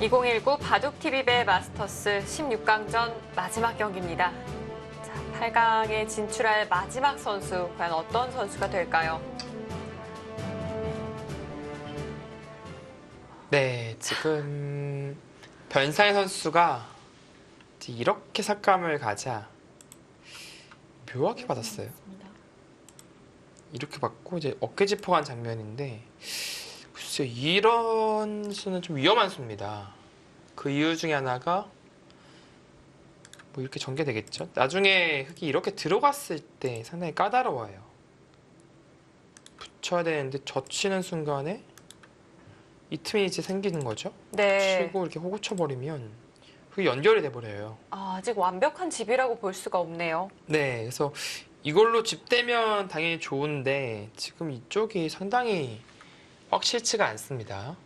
2019 바둑TV배 마스터스 16강전 마지막 경기입니다. 자, 8강에 진출할 마지막 선수, 과연 어떤 선수가 될까요? 네, 지금 변상의 선수가 이렇게 삭감을 가자 묘하게 받았어요. 이렇게 받고 이제 어깨 짚어간 장면인데, 글쎄 이런 수는 좀 위험한 수입니다. 그 이유 중에 하나가 뭐 이렇게 전개되겠죠. 나중에 흙이 이렇게 들어갔을 때 상당히 까다로워요. 붙여야 되는데 젖히는 순간에 이 틈이 이제 생기는 거죠. 네. 치고 이렇게 호구 쳐버리면 그게 연결이 돼버려요. 아직 완벽한 집이라고 볼 수가 없네요. 네, 그래서 이걸로 집되면 당연히 좋은데 지금 이쪽이 상당히 확실치가 않습니다.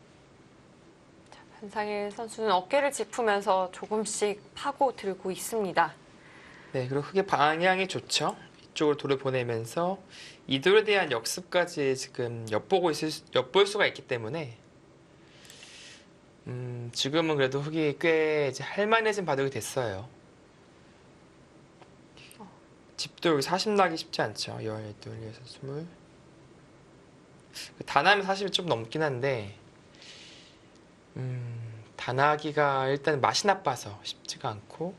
변상일 선수는 어깨를 짚으면서 조금씩 파고 들고 있습니다. 네, 그리고 흙의 방향이 좋죠. 이쪽으로 돌을 보내면서 이 돌에 대한 역습까지 지금 엿볼 수가 있기 때문에 지금은 그래도 흙이 꽤 이제 할만해진 바둑이 됐어요. 집도 여기 40 나기 쉽지 않죠. 18, 20. 단하면 40이 좀 넘긴 한데 단하기가 일단 맛이 나빠서 쉽지가 않고,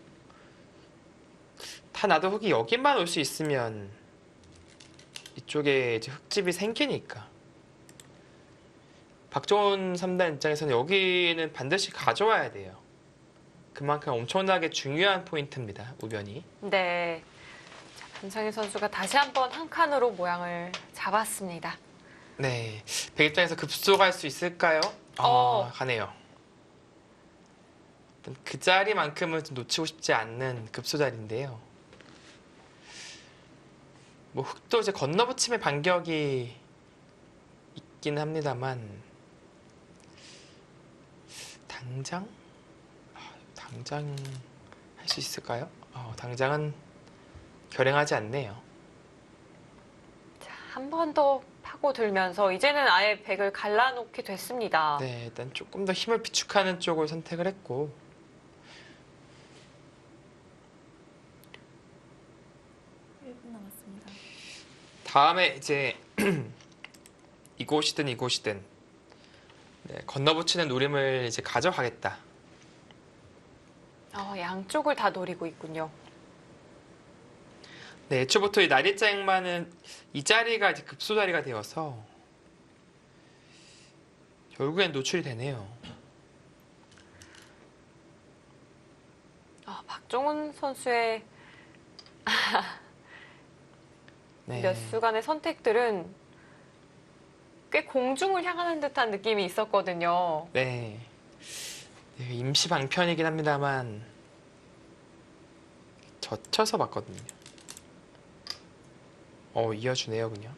다 나도 흙이 여기만 올 수 있으면 이쪽에 이제 흙집이 생기니까 박종훈 3단 입장에서는 여기는 반드시 가져와야 돼요. 그만큼 엄청나게 중요한 포인트입니다. 우변이. 네. 자, 변상일 선수가 다시 한번 한 칸으로 모양을 잡았습니다. 네, 백 입장에서 급소갈 수 있을까요? 가네요. 일단 그 자리만큼은 좀 놓치고 싶지 않는 급소 자리인데요. 뭐 흙도 이제 건너붙임의 반격이 있긴 합니다만 당장 할 수 있을까요? 당장은 결행하지 않네요. 자, 한 번 더 파고 들면서 이제는 아예 백을 갈라놓게 됐습니다. 네, 일단 조금 더 힘을 비축하는 쪽을 선택을 했고, 1분 남았습니다. 다음에 이제 이곳이든 네, 건너붙이는 노림을 이제 가져가겠다. 양쪽을 다 노리고 있군요. 네, 애초부터 이 날일자 행만은 이 자리가 이제 급소 자리가 되어서 결국엔 노출이 되네요. 박종훈 선수의 네. 몇 수간의 선택들은 꽤 공중을 향하는 듯한 느낌이 있었거든요. 네. 네, 임시 방편이긴 합니다만 젖혀서 봤거든요. 이어주네요, 그냥.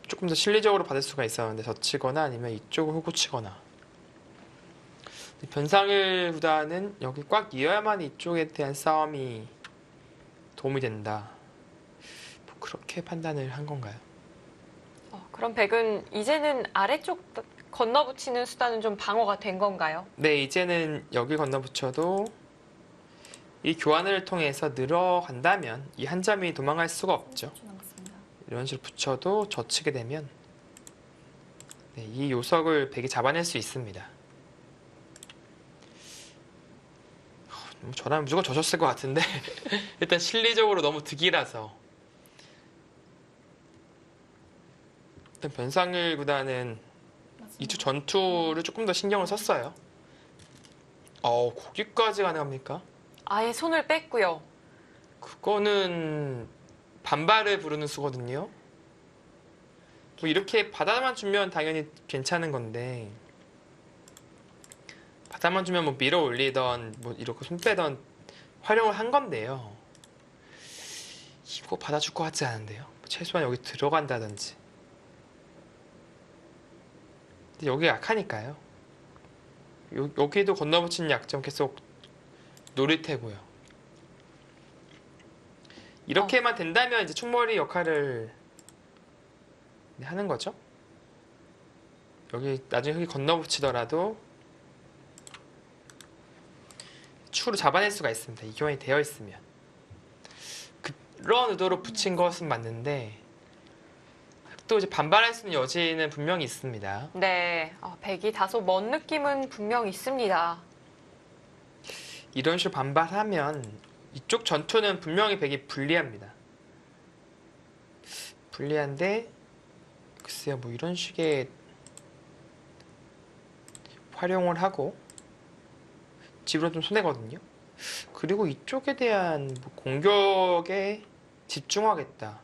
조금 더 실리적으로 받을 수가 있었는데 젖히거나 아니면 이쪽을 호구 치거나. 변상일 구단은 여기 꽉 이어야만 이쪽에 대한 싸움이 도움이 된다. 뭐 그렇게 판단을 한 건가요? 그럼 백은 이제는 아래쪽 건너붙이는 수단은 좀 방어가 된 건가요? 네, 이제는 여기 건너붙여도 이 교환을 통해서 늘어간다면 이 한 점이 도망갈 수가 없죠. 30초 남았습니다. 이런 식으로 붙여도 젖히게 되면 네, 이 요석을 백이 잡아낼 수 있습니다. 저라면 무조건 젖었을 것 같은데 일단 실리적으로 너무 득이라서. 일단 변상일 구단은 이주 전투를 조금 더 신경을 썼어요. 거기까지 가능합니까? 아예 손을 뺐고요. 그거는 반발을 부르는 수거든요. 뭐 이렇게 바다만 주면 당연히 괜찮은 건데, 바다만 주면 뭐 밀어 올리던 뭐 이렇게 손 빼던 활용을 한 건데요. 이거 받아줄 것 같지 않은데요. 최소한 여기 들어간다든지. 근데 여기 약하니까요. 여기도 건너붙이는 약점 계속 노릴 테고요. 이렇게만 된다면 이제 충몰이 역할을 하는 거죠. 여기 나중에 흙이 건너붙이더라도 투로 잡아낼 수가 있습니다. 이 교환이 되어 있으면. 그런 의도로 붙인 것은 맞는데 또 이제 반발할 수 있는 여지는 분명히 있습니다. 네, 백이 다소 먼 느낌은 분명 있습니다. 이런 식으로 반발하면 이쪽 전투는 분명히 백이 불리합니다. 불리한데 글쎄요, 뭐 이런 식의 활용을 하고 집으로 좀 손해거든요. 그리고 이쪽에 대한 뭐 공격에 집중하겠다.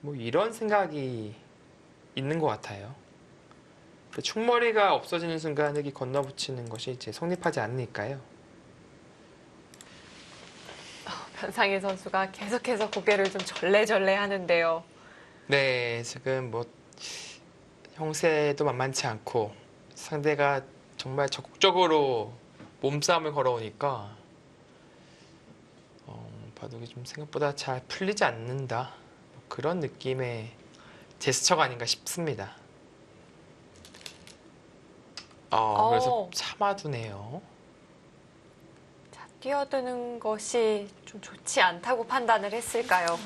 뭐 이런 생각이 있는 것 같아요. 충머리가 없어지는 순간 흙이 건너붙이는 것이 이제 성립하지 않으니까요. 변상일 선수가 계속해서 고개를 좀 절레절레 하는데요. 네, 지금 뭐 형세도 만만치 않고 상대가 정말 적극적으로 몸싸움을 걸어오니까 바둑이 좀 생각보다 잘 풀리지 않는다. 뭐 그런 느낌의 제스처가 아닌가 싶습니다. 그래서 참아두네요. 자, 뛰어드는 것이 좀 좋지 않다고 판단을 했을까요?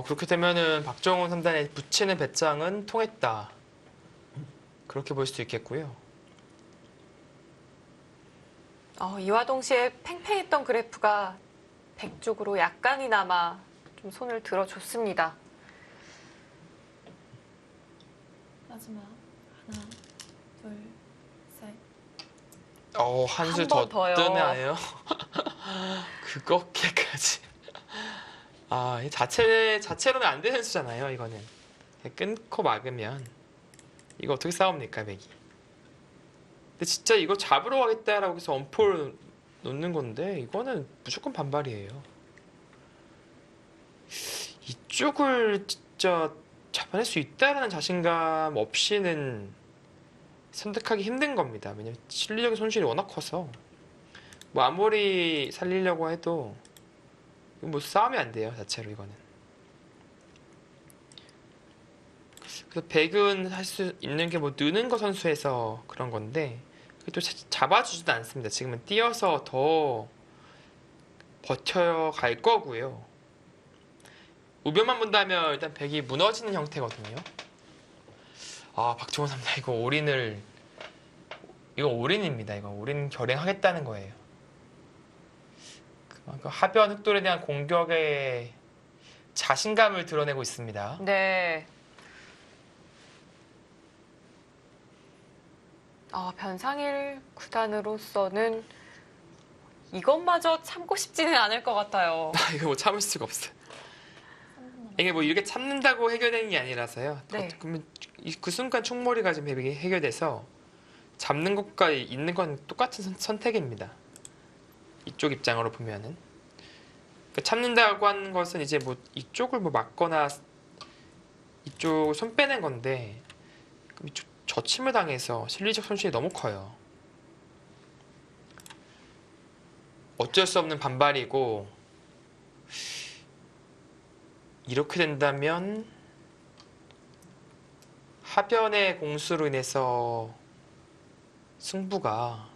그렇게 되면은 박정훈 3단의 붙이는 배짱은 통했다. 그렇게 볼 수도 있겠고요. 이와 동시에 팽팽했던 그래프가 백 쪽으로 약간이나마 좀 손을 들어줬습니다. 마지막 하나, 둘, 셋. 한 수 한 더 번 더요. 뜨네요. 그거까지. 이 자체로는 안 되는 수잖아요, 이거는. 그냥 끊고 막으면. 이거 어떻게 싸웁니까, 백이? 근데 진짜 이거 잡으러 가겠다라고 해서 엄포를 놓는 건데, 이거는 무조건 반발이에요. 이쪽을 진짜 잡아낼 수 있다라는 자신감 없이는 선택하기 힘든 겁니다. 왜냐면 실리적인 손실이 워낙 커서. 뭐 아무리 살리려고 해도 뭐 싸움이 안 돼요, 자체로 이거는. 그래서 백은 할 수 있는 게 뭐 느는 거 선수에서 그런 건데 그게 또 잡아주지도 않습니다. 지금은 뛰어서 더 버텨갈 거고요. 우변만 본다면 일단 백이 무너지는 형태거든요. 박정훈 3단 이거 올인입니다. 이거 올인 결행하겠다는 거예요. 그만큼 하변 흑돌에 대한 공격에 자신감을 드러내고 있습니다. 네. 변상일 구단으로서는 이것마저 참고 싶지는 않을 것 같아요. 이거 뭐 참을 수가 없어요. 3분 이게 뭐 이렇게 참는다고 해결되는 게 아니라서요. 네. 그러면 그 순간 충몰이가 지금 해결돼서 잡는 것과 있는 건 똑같은 선택입니다. 이쪽 입장으로 보면은. 그러니까 참는다고 하는 것은 이제 뭐 이쪽을 뭐 막거나 이쪽 손 빼는 건데 그럼 이쪽 저침을 당해서 실리적 손실이 너무 커요. 어쩔 수 없는 반발이고 이렇게 된다면 하변의 공수로 인해서 승부가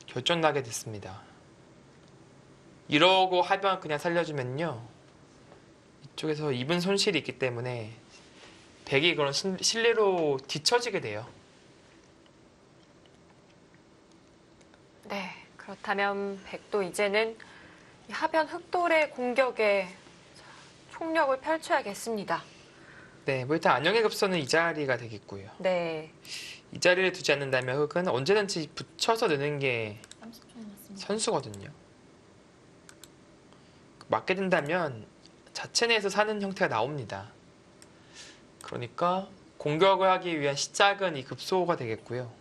결정나게 됐습니다. 이러고 하변 그냥 살려주면요 이쪽에서 입은 손실이 있기 때문에 백이 그런 실리로 뒤처지게 돼요. 네, 그렇다면 백도 이제는 이 하변 흑돌의 공격에 총력을 펼쳐야겠습니다. 네, 뭐 일단 안녕의 급선은 이 자리가 되겠고요. 네, 이 자리를 두지 않는다면 흑은 언제든지 붙여서 넣는 게 30초 남았습니다. 선수거든요. 맞게 된다면 자체 내에서 사는 형태가 나옵니다. 그러니까 공격을 하기 위한 시작은 이 급소가 되겠고요.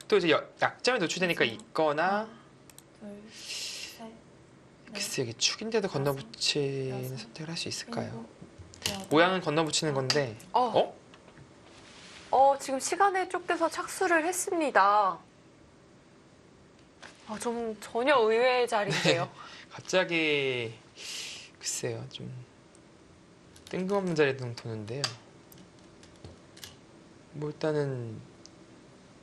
또 이제 약점에 노출되니까 있거나 둘, 셋, 넷, 글쎄 여기 축인데도 건너붙이는 여섯, 선택을 할 수 있을까요? 일곱, 여덟, 모양은 건너붙이는 건데 지금 시간에 쫓겨서 착수를 했습니다. 좀 전혀 의외의 자리인데요. 갑자기 글쎄요 좀 뜬금없는 자리에 도는데요. 뭐 일단은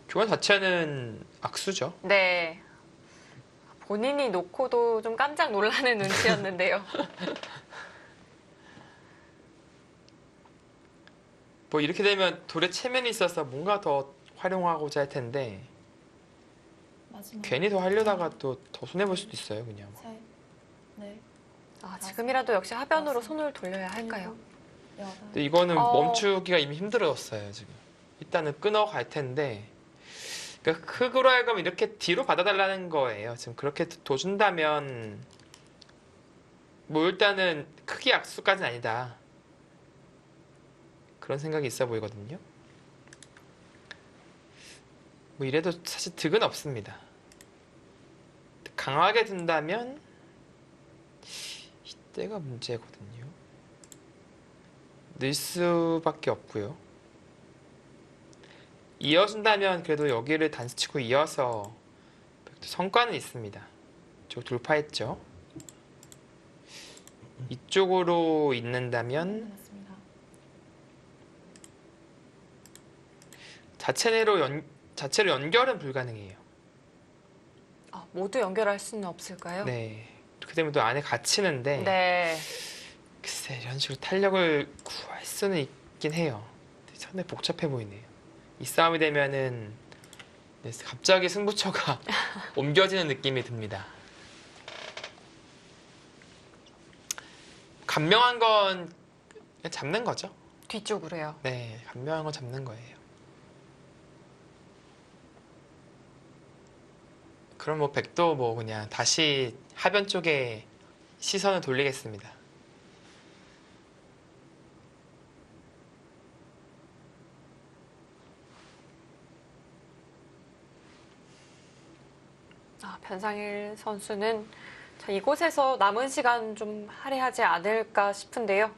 교환 자체는 악수죠. 네. 본인이 놓고도 좀 깜짝 놀라는 눈치였는데요. 뭐 이렇게 되면 돌에 체면이 있어서 뭔가 더 활용하고자 할 텐데 마지막. 괜히 더 하려다가 또 더 손해볼 수도 있어요, 그냥. 셋, 넷, 아, 지금이라도 역시 하변으로 손을 돌려야 할까요? 여덟. 근데 이거는 어. 멈추기가 이미 힘들었어요, 지금. 일단은 끊어갈 텐데. 그러니까 흙으로 하여금 이렇게 뒤로 받아달라는 거예요. 지금 그렇게 둬준다면 뭐 일단은 크게 악수까지는 아니다. 그런 생각이 있어 보이거든요. 뭐 이래도 사실 득은 없습니다. 강하게 둔다면 이때가 문제거든요. 늘 수밖에 없고요. 이어준다면 그래도 여기를 단수치고 이어서 성과는 있습니다. 저 돌파했죠. 이쪽으로 있는다면 남았습니다. 자체로 연결은 불가능해요. 아, 모두 연결할 수는 없을까요? 네. 그렇게 되면 또 안에 갇히는데 네. 글쎄 이런 식으로 탄력을 구할 수는 있긴 해요. 상당히 복잡해 보이네요. 이 싸움이 되면은 갑자기 승부처가 옮겨지는 느낌이 듭니다. 간명한 건 그냥 잡는 거죠. 뒤쪽으로요. 네, 간명한 건 잡는 거예요. 그럼 뭐 백도 뭐 그냥 다시 하변 쪽에 시선을 돌리겠습니다. 아, 변상일 선수는 자, 이곳에서 남은 시간 좀 할애하지 않을까 싶은데요.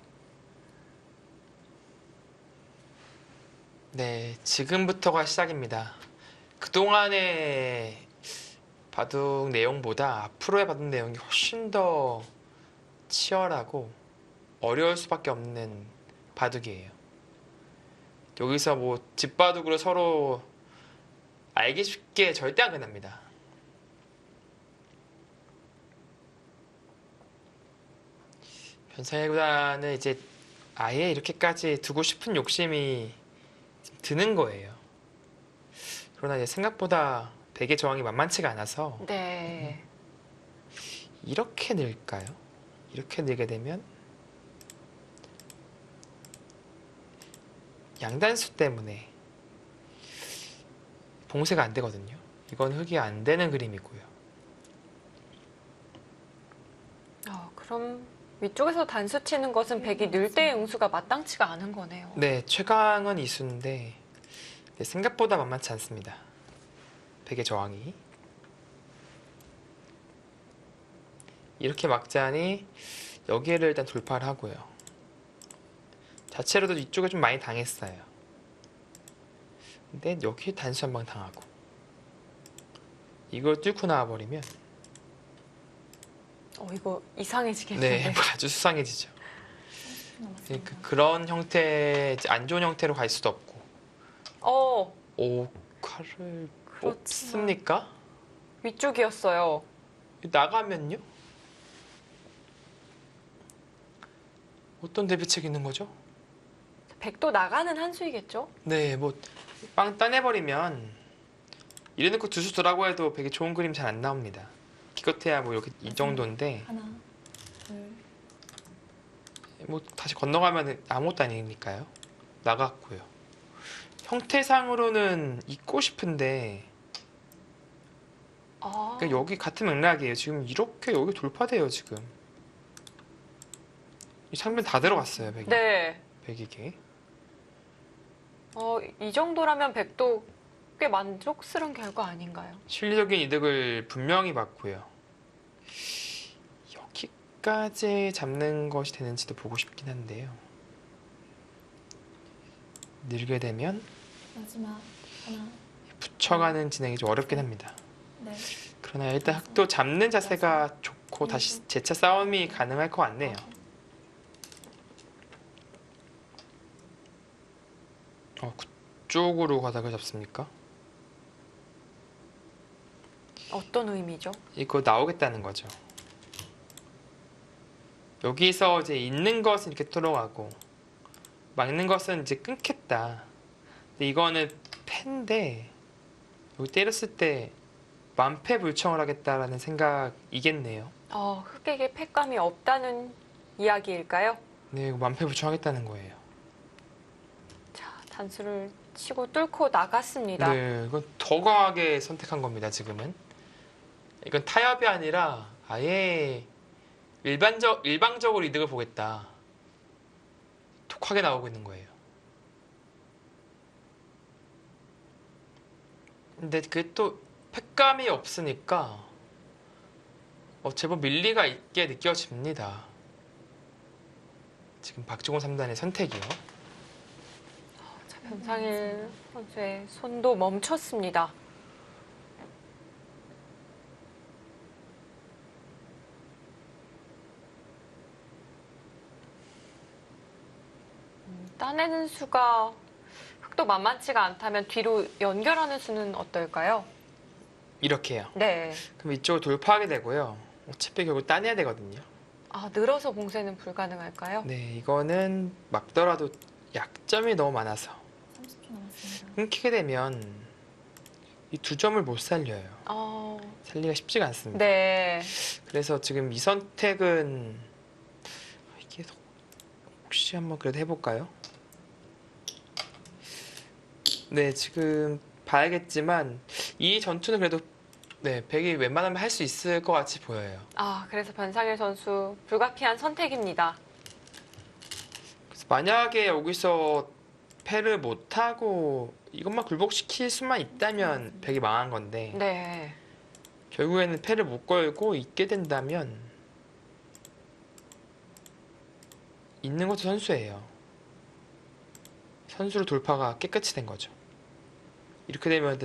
네, 지금부터가 시작입니다. 그동안의 바둑 내용보다 앞으로의 바둑 내용이 훨씬 더 치열하고 어려울 수밖에 없는 바둑이에요. 여기서 뭐 뒷바둑으로 서로 알기 쉽게 절대 안 끝납니다. 변상일보다는 이제 아예 이렇게까지 두고 싶은 욕심이 드는 거예요. 그러나 이제 생각보다 백의 저항이 만만치가 않아서 네. 이렇게 늘까요? 이렇게 늘게 되면 양단수 때문에 봉쇄가 안 되거든요. 이건 흙이 안 되는 그림이고요. 그럼 위쪽에서 단수 치는 것은 백이 늘 때의 응수가 마땅치가 않은 거네요. 네, 최강은 이수인데 네, 생각보다 만만치 않습니다. 백의 저항이 이렇게 막자니 여기를 일단 돌파를 하고요. 자체로도 이쪽에 좀 많이 당했어요. 근데 여기 단수 한 방 당하고 이걸 뚫고 나와버리면 이거 이상해지겠는데. 네, 아주 수상해지죠. 30분 남았습니다. 그런 형태, 안 좋은 형태로 갈 수도 없고. 오, 칼을 그렇지만- 뽑습니까? 위쪽이었어요. 나가면요? 어떤 대비책이 있는 거죠? 백도 나가는 한 수이겠죠? 네, 뭐 빵 따내버리면 이래놓고 두수 두라고 해도 되게 좋은 그림 잘 안 나옵니다. 기껏해야 뭐 이렇게 이 정도인데 하나, 둘, 뭐 다시 건너가면 아무것도 아니니까요. 나갔고요. 형태상으로는 있고 싶은데 그러니까 여기 같은 맥락이에요. 지금 이렇게 여기 돌파돼요 지금. 이 상면 다 들어갔어요 백이. 네. 백이게. 이 정도라면 백도 꽤 만족스러운 결과 아닌가요? 실리적인 이득을 분명히 받고요. 여기까지 잡는 것이 되는지도 보고 싶긴 한데요. 늘게 되면 마지막 하나, 붙여가는 진행이 좀 어렵긴 합니다. 넷, 그러나 일단 흙도 잡는 자세가 좋고 다시 재차 싸움이 가능할 것 같네요. 이쪽으로 가닥을 잡습니까? 어떤 의미죠? 이거 나오겠다는 거죠. 여기서 이제 있는 것은 이렇게 뚫어가고 막는 것은 이제 끊겠다. 근데 이거는 패인데 여기 때렸을 때 만패불청을 하겠다라는 생각이겠네요. 흑에게 패감이 없다는 이야기일까요? 네, 이거 만패불청하겠다는 거예요. 자, 단수를 치고 뚫고 나갔습니다. 네, 이건 더 강하게 선택한 겁니다. 지금은 이건 타협이 아니라 아예 일방적으로 이득을 보겠다. 독하게 나오고 있는 거예요. 근데 그게 또 팩감이 없으니까 제법 밀리가 있게 느껴집니다. 지금 박종훈 3단의 선택이요. 자, 변상일 선수의 손도 멈췄습니다. 따내는 수가 흑도 만만치가 않다면 뒤로 연결하는 수는 어떨까요? 이렇게요. 네. 그럼 이쪽을 돌파하게 되고요. 어차피 결국 따내야 되거든요. 늘어서 봉쇄는 불가능할까요? 네, 이거는 막더라도 약점이 너무 많아서 30초 남았습니다. 끊기게 되면 이 두 점을 못 살려요. 살리기가 쉽지가 않습니다. 네. 그래서 지금 이 선택은 이게 혹시 한번 그래도 해볼까요? 네, 지금 봐야겠지만 이 전투는 그래도 네, 백이 웬만하면 할 수 있을 것 같이 보여요. 그래서 변상일 선수 불가피한 선택입니다. 그래서 만약에 여기서 패를 못하고 이것만 굴복시킬 수만 있다면 백이 망한 건데 네. 결국에는 패를 못 걸고 있게 된다면 있는 것도 선수예요. 선수로 돌파가 깨끗이 된 거죠. 이렇게 되면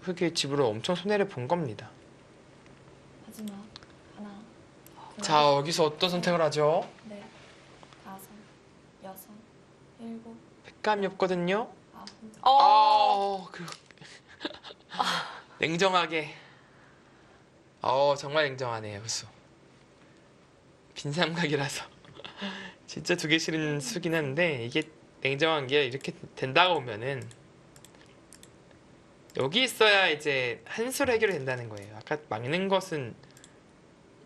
흑의 집으로 엄청 손해를 본 겁니다. 마지막 하나, 둘, 자, 여기서 어떤 선택을 하죠? 넷, 다섯, 여섯, 일곱, 팩감이 없거든요. 아홉. 냉정하게. 정말 냉정하네요, 후수. 빈삼각이라서 진짜 두기 싫은 수긴 한데 이게 냉정한 게 이렇게 된다고 보면은 여기 있어야 이제 한 수로 해결이 된다는 거예요. 아까 막는 것은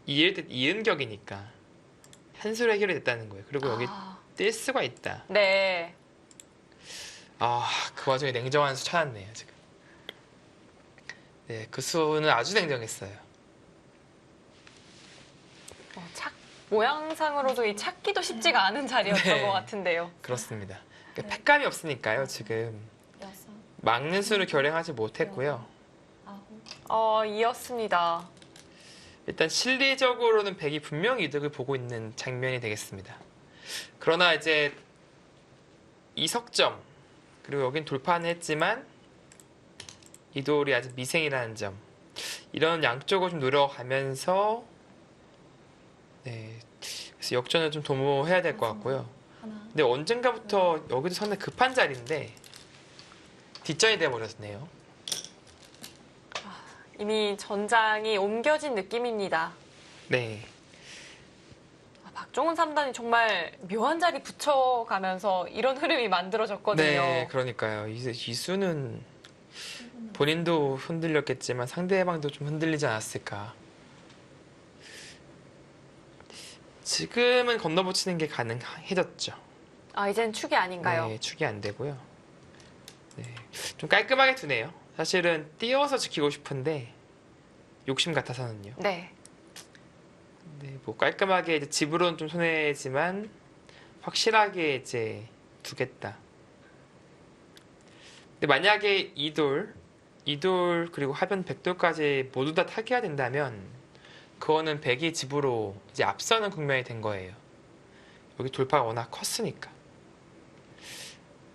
이은격이니까 한 수로 해결이 됐다는 거예요. 그리고 여기 뜰 수가 있다. 네. 그 와중에 냉정한 수 찾았네요, 지금. 네, 그 수는 아주 냉정했어요. 모양상으로도 이 찾기도 쉽지가 않은 자리였던 네. 것 같은데요. 그렇습니다. 그러니까 팩감이 없으니까요, 지금. 여섯, 막는 수를 결행하지 못했고요. 아홉. 이었습니다. 일단 실리적으로는 백이 분명히 이득을 보고 있는 장면이 되겠습니다. 그러나 이제 이석점 그리고 여긴 돌파는 했지만 이돌이 아직 미생이라는 점 이런 양쪽을 좀 노려가면서 네, 그래서 역전을 좀 도모해야 될 것 같고요. 하나, 근데 언젠가부터 여기도 상당히 급한 자리인데 뒷전이 돼버렸네요. 이미 전장이 옮겨진 느낌입니다. 네. 박종훈 3단이 정말 묘한 자리 붙여가면서 이런 흐름이 만들어졌거든요. 네, 그러니까요. 이수는 본인도 흔들렸겠지만 상대방도 좀 흔들리지 않았을까. 지금은 건너붙이는 게 가능해졌죠. 이젠 축이 아닌가요? 네, 축이 안 되고요. 네, 좀 깔끔하게 두네요. 사실은 띄워서 지키고 싶은데 욕심 같아서는요. 네. 네, 뭐 깔끔하게 이제 집으로는 좀 손해지만 확실하게 이제 두겠다. 근데 만약에 이돌 그리고 하변 백돌까지 모두 다 타개가 된다면 그거는 백이 집으로 이제 앞서는 국면이 된 거예요. 여기 돌파가 워낙 컸으니까.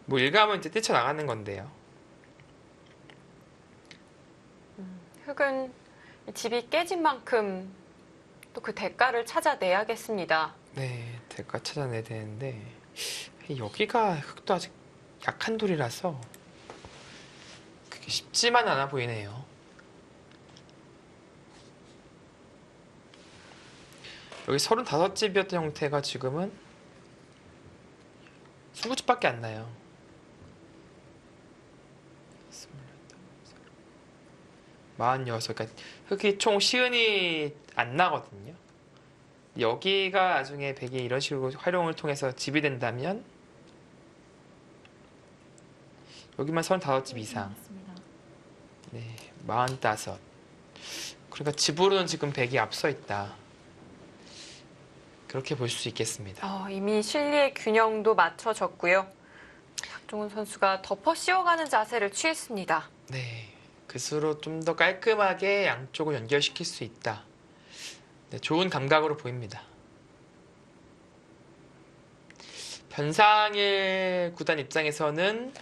뭐 일감은 이제 뛰쳐나가는 건데요. 흑은 집이 깨진 만큼 또 그 대가를 찾아내야겠습니다. 네, 대가 찾아내야 되는데 여기가 흑도 아직 약한 돌이라서 쉽지만 않아 보이네요. 여기 35집이었던 형태가 지금은 20집밖에 안 나요. 46, 그러니까 흙이 총 시은이 안 나거든요. 여기가 나중에 백이 이런 식으로 활용을 통해서 집이 된다면 여기만 35집 이상. 맞습니다. 네, 45. 그러니까 집으로는 지금 백이 앞서 있다. 그렇게 볼 수 있겠습니다. 이미 실리의 균형도 맞춰졌고요. 박종훈 선수가 덮어 씌워가는 자세를 취했습니다. 네, 그수로 좀 더 깔끔하게 양쪽을 연결시킬 수 있다. 네, 좋은 감각으로 보입니다. 변상일 구단 입장에서는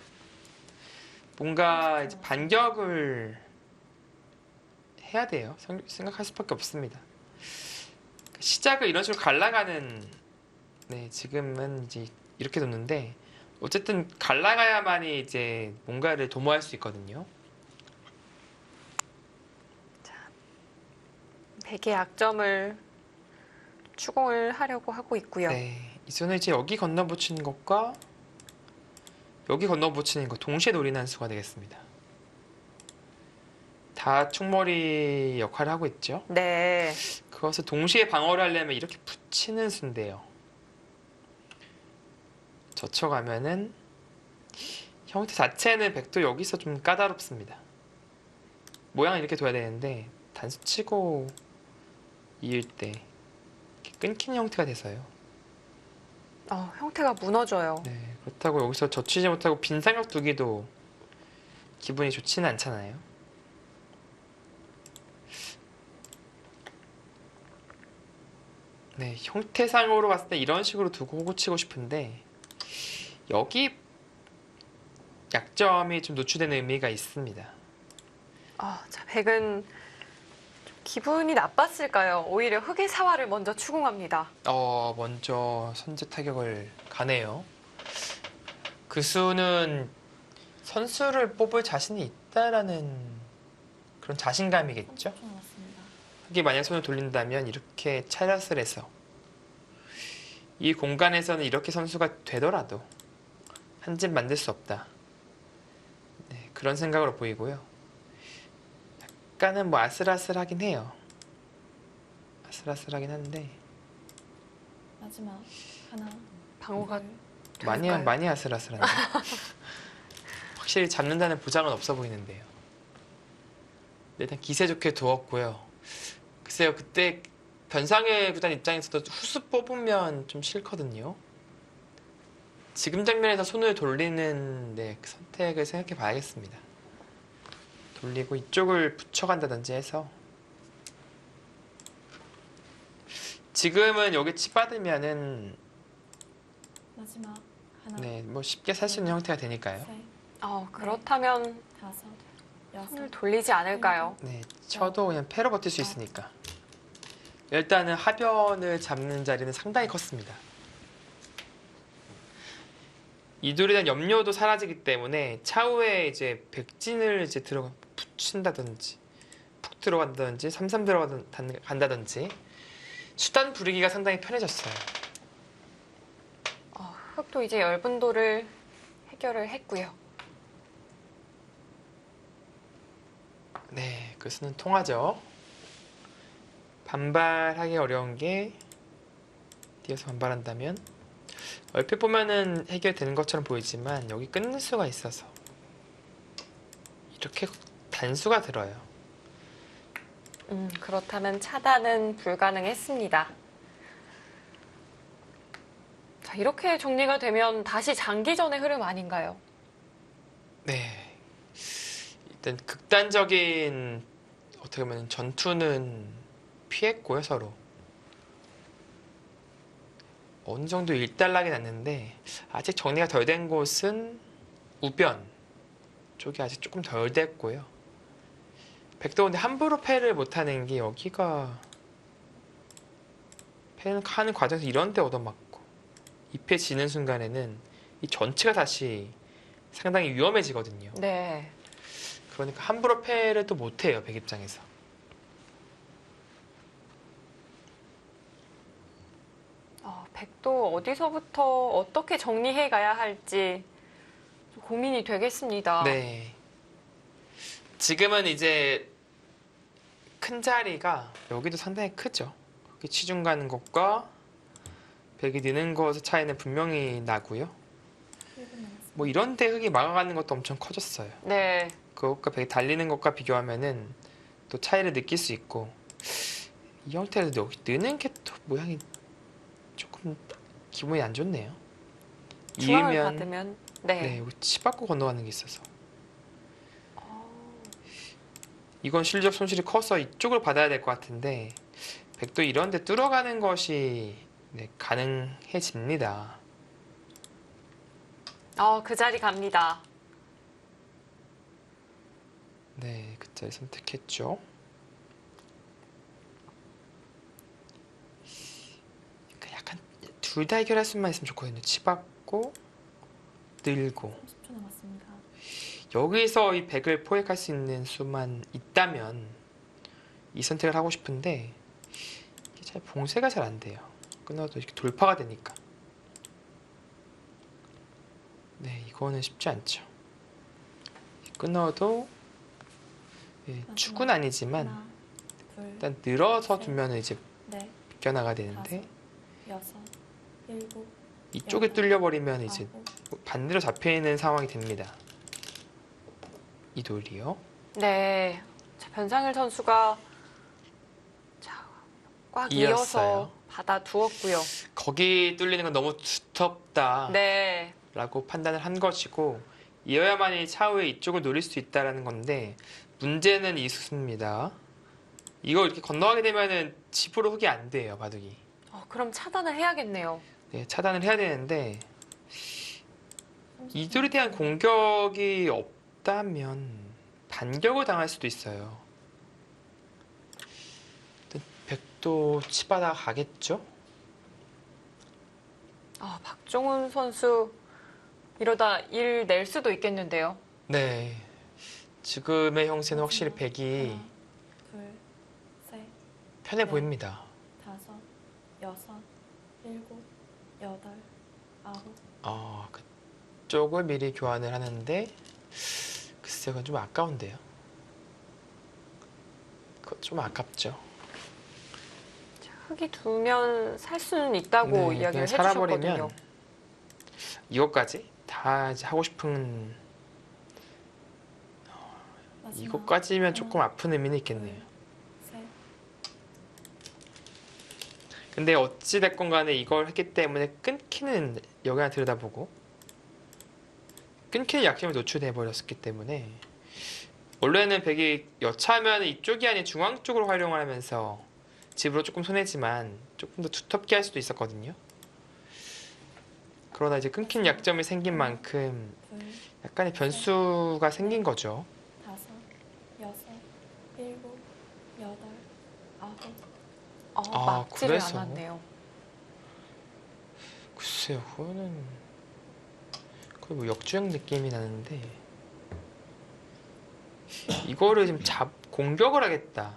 뭔가 이제 반격을 해야 돼요. 생각할 수밖에 없습니다. 시작을 이런 식으로 갈라가는, 네, 지금은 이제 이렇게 뒀는데 어쨌든 갈라가야만이 이제 뭔가를 도모할 수 있거든요. 백의 약점을 추궁을 하려고 하고 있고요. 네, 이 손을 이제 여기 건너붙이는 것과 여기 건너붙이는 것 동시에 노리는 수가 되겠습니다. 다 충머리 역할을 하고 있죠. 네. 그것을 동시에 방어를 하려면 이렇게 붙이는 수인데요. 젖혀가면은 형태 자체는 백도 여기서 좀 까다롭습니다. 모양을 이렇게 둬야 되는데 단수 치고 이을 때 이렇게 끊기는 형태가 돼서요. 형태가 무너져요. 네, 그렇다고 여기서 젖히지 못하고 빈 삼각 두기도 기분이 좋지는 않잖아요. 네, 형태상으로 봤을 때 이런 식으로 두고 호구 치고 싶은데 여기 약점이 좀 노출되는 의미가 있습니다. 자, 백은 좀 기분이 나빴을까요? 오히려 흑의 사활을 먼저 추궁합니다. 먼저 선제 타격을 가네요. 그 수는 선수를 뽑을 자신이 있다라는 그런 자신감이겠죠? 맞습니다. 흑이 만약 손을 돌린다면 이렇게 차렷을 해서 이 공간에서는 이렇게 선수가 되더라도 한 집 만들 수 없다. 네, 그런 생각으로 보이고요. 약간은 뭐 아슬아슬하긴 해요. 아슬아슬하긴 한데 마지막 하나. 방어가 둘. 많이 아슬아슬한데 확실히 잡는다는 보장은 없어 보이는데요. 일단 기세 좋게 두었고요. 글쎄요, 그때 변상의 구단 입장에서도 후수 뽑으면 좀 싫거든요. 지금 장면에서 손을 돌리는 그 선택을 생각해 봐야겠습니다. 돌리고 이쪽을 붙여간다든지 해서 지금은 여기 치 받으면은 마지막 하나. 네, 뭐 쉽게 살 수 있는 형태가 되니까요. 셋, 그렇다면 다섯, 손을 여섯. 돌리지 않을까요? 네, 쳐도 그냥 패로 버틸 수 있으니까. 일단은 하변을 잡는 자리는 상당히 컸습니다. 이돌에 대한 염려도 사라지기 때문에 차후에 이제 백진을 이제 붙인다든지 푹 들어간다든지 삼삼 들어간다든지 수단 부리기가 상당히 편해졌어요. 흑도 이제 열분도를 해결을 했고요. 네, 그 수는 통하죠. 반발하기 어려운 게 뒤에서 반발한다면 얼핏 보면은 해결되는 것처럼 보이지만 여기 끊는 수가 있어서 이렇게 단수가 들어요. 그렇다면 차단은 불가능했습니다. 자, 이렇게 정리가 되면 다시 장기전의 흐름 아닌가요? 네, 일단 극단적인 어떻게 보면 전투는 피했고요. 서로 어느 정도 일단락이 났는데 아직 정리가 덜 된 곳은 우변 쪽이 아직 조금 덜 됐고요. 백도 근데 함부로 패를 못하는 게 여기가 패는 하는 과정에서 이런 데 얻어맞고 2패 지는 순간에는 이 전체가 다시 상당히 위험해지거든요. 네. 그러니까 함부로 패를 또 못해요, 백 입장에서. 백도 어디서부터 어떻게 정리해 가야 할지 좀 고민이 되겠습니다. 네. 지금은 이제 큰 자리가 여기도 상당히 크죠. 여기 치중 가는 것과 백이 느는 것의 차이는 분명히 나고요. 1분 남았습니다. 뭐 이런 데 흙이 막아가는 것도 엄청 커졌어요. 네. 그것과 백이 달리는 것과 비교하면은 또 차이를 느낄 수 있고, 이 형태로 여기 느는 게 또 모양이 조금 기분이 안 좋네요. 중앙을 이으면 받으면 네, 네. 여기 치 받고 건너가는 게 있어서 이건 실력 손실이 커서 이쪽을 받아야 될 것 같은데, 백도 이런 데 뚫어가는 것이 네, 가능해집니다. 그 자리 갑니다. 네, 그 자리 선택했죠. 그러니까 약간 둘 다 해결할 수만 있으면 좋거든요. 치 받고 늘고. 30초 남았습니다. 여기서 이 100을 포획할 수 있는 수만 있다면 이 선택을 하고 싶은데, 이게 잘 봉쇄가 잘 안 돼요. 끊어도 이렇게 돌파가 되니까. 네, 이거는 쉽지 않죠. 끊어도 예, 축은 아니지만 하나, 둘, 일단 늘어서 셋. 두면 이제 넷, 비껴나가야 되는데, 다섯, 여섯, 일곱, 이쪽에 뚫려버리면 이제 아홉, 반대로 잡혀있는 상황이 됩니다. 이 돌이요. 네. 자, 변상일 선수가 자, 꽉 이었어요. 이어서 받아 두었고요. 거기 뚫리는 건 너무 두텁다 네. 라고 판단을 한 것이고, 이어야만이 차후에 이쪽을 노릴 수 있다라는 건데, 문제는 이 수습니다. 이거 이렇게 건너가게 되면은 집으로 흙이 안 돼요, 바둑이. 그럼 차단을 해야겠네요. 네, 차단을 해야 되는데, 30초 이 돌에 대한 공격이 없다면 반격을 당할 수도 있어요. 일단 백도 치바다 가겠죠? 박종훈 선수 이러다 일 낼 수도 있겠는데요. 네. 지금의 형세는 확실히 마지막. 백이 하나, 둘, 셋, 편해 네. 보입니다. 다섯, 여섯, 일곱, 여덟, 아홉. 그쪽을 미리 교환을 하는데, 글쎄요, 그건 좀 아까운데요. 그거 좀 아깝죠. 흙이 두면 살 수는 있다고 네, 이야기를 그냥 살아버리면 해주셨거든요. 이것까지 다 이제 하고 싶은, 마지막. 이것까지면 조금 아픈 의미는 있겠네요. 셋, 근데 어찌 됐건 간에 이걸 했기 때문에 끊기는 영향을 들여다보고, 끊기는 약점에 노출돼 버렸기 때문에, 원래는 백이 여차하면 이쪽이 아닌 중앙 쪽으로 활용을 하면서 집으로 조금 손해지만 조금 더 두텁게 할 수도 있었거든요. 그러나 이제 끊긴 약점이 생긴 만큼 둘, 약간의 변수가 생긴 거죠. 다섯, 여섯, 일곱, 여덟, 아홉. 막지를 그래서? 않았네요. 글쎄요, 그거는 거의 뭐 역주행 느낌이 나는데, 이거를 지금 공격을 하겠다,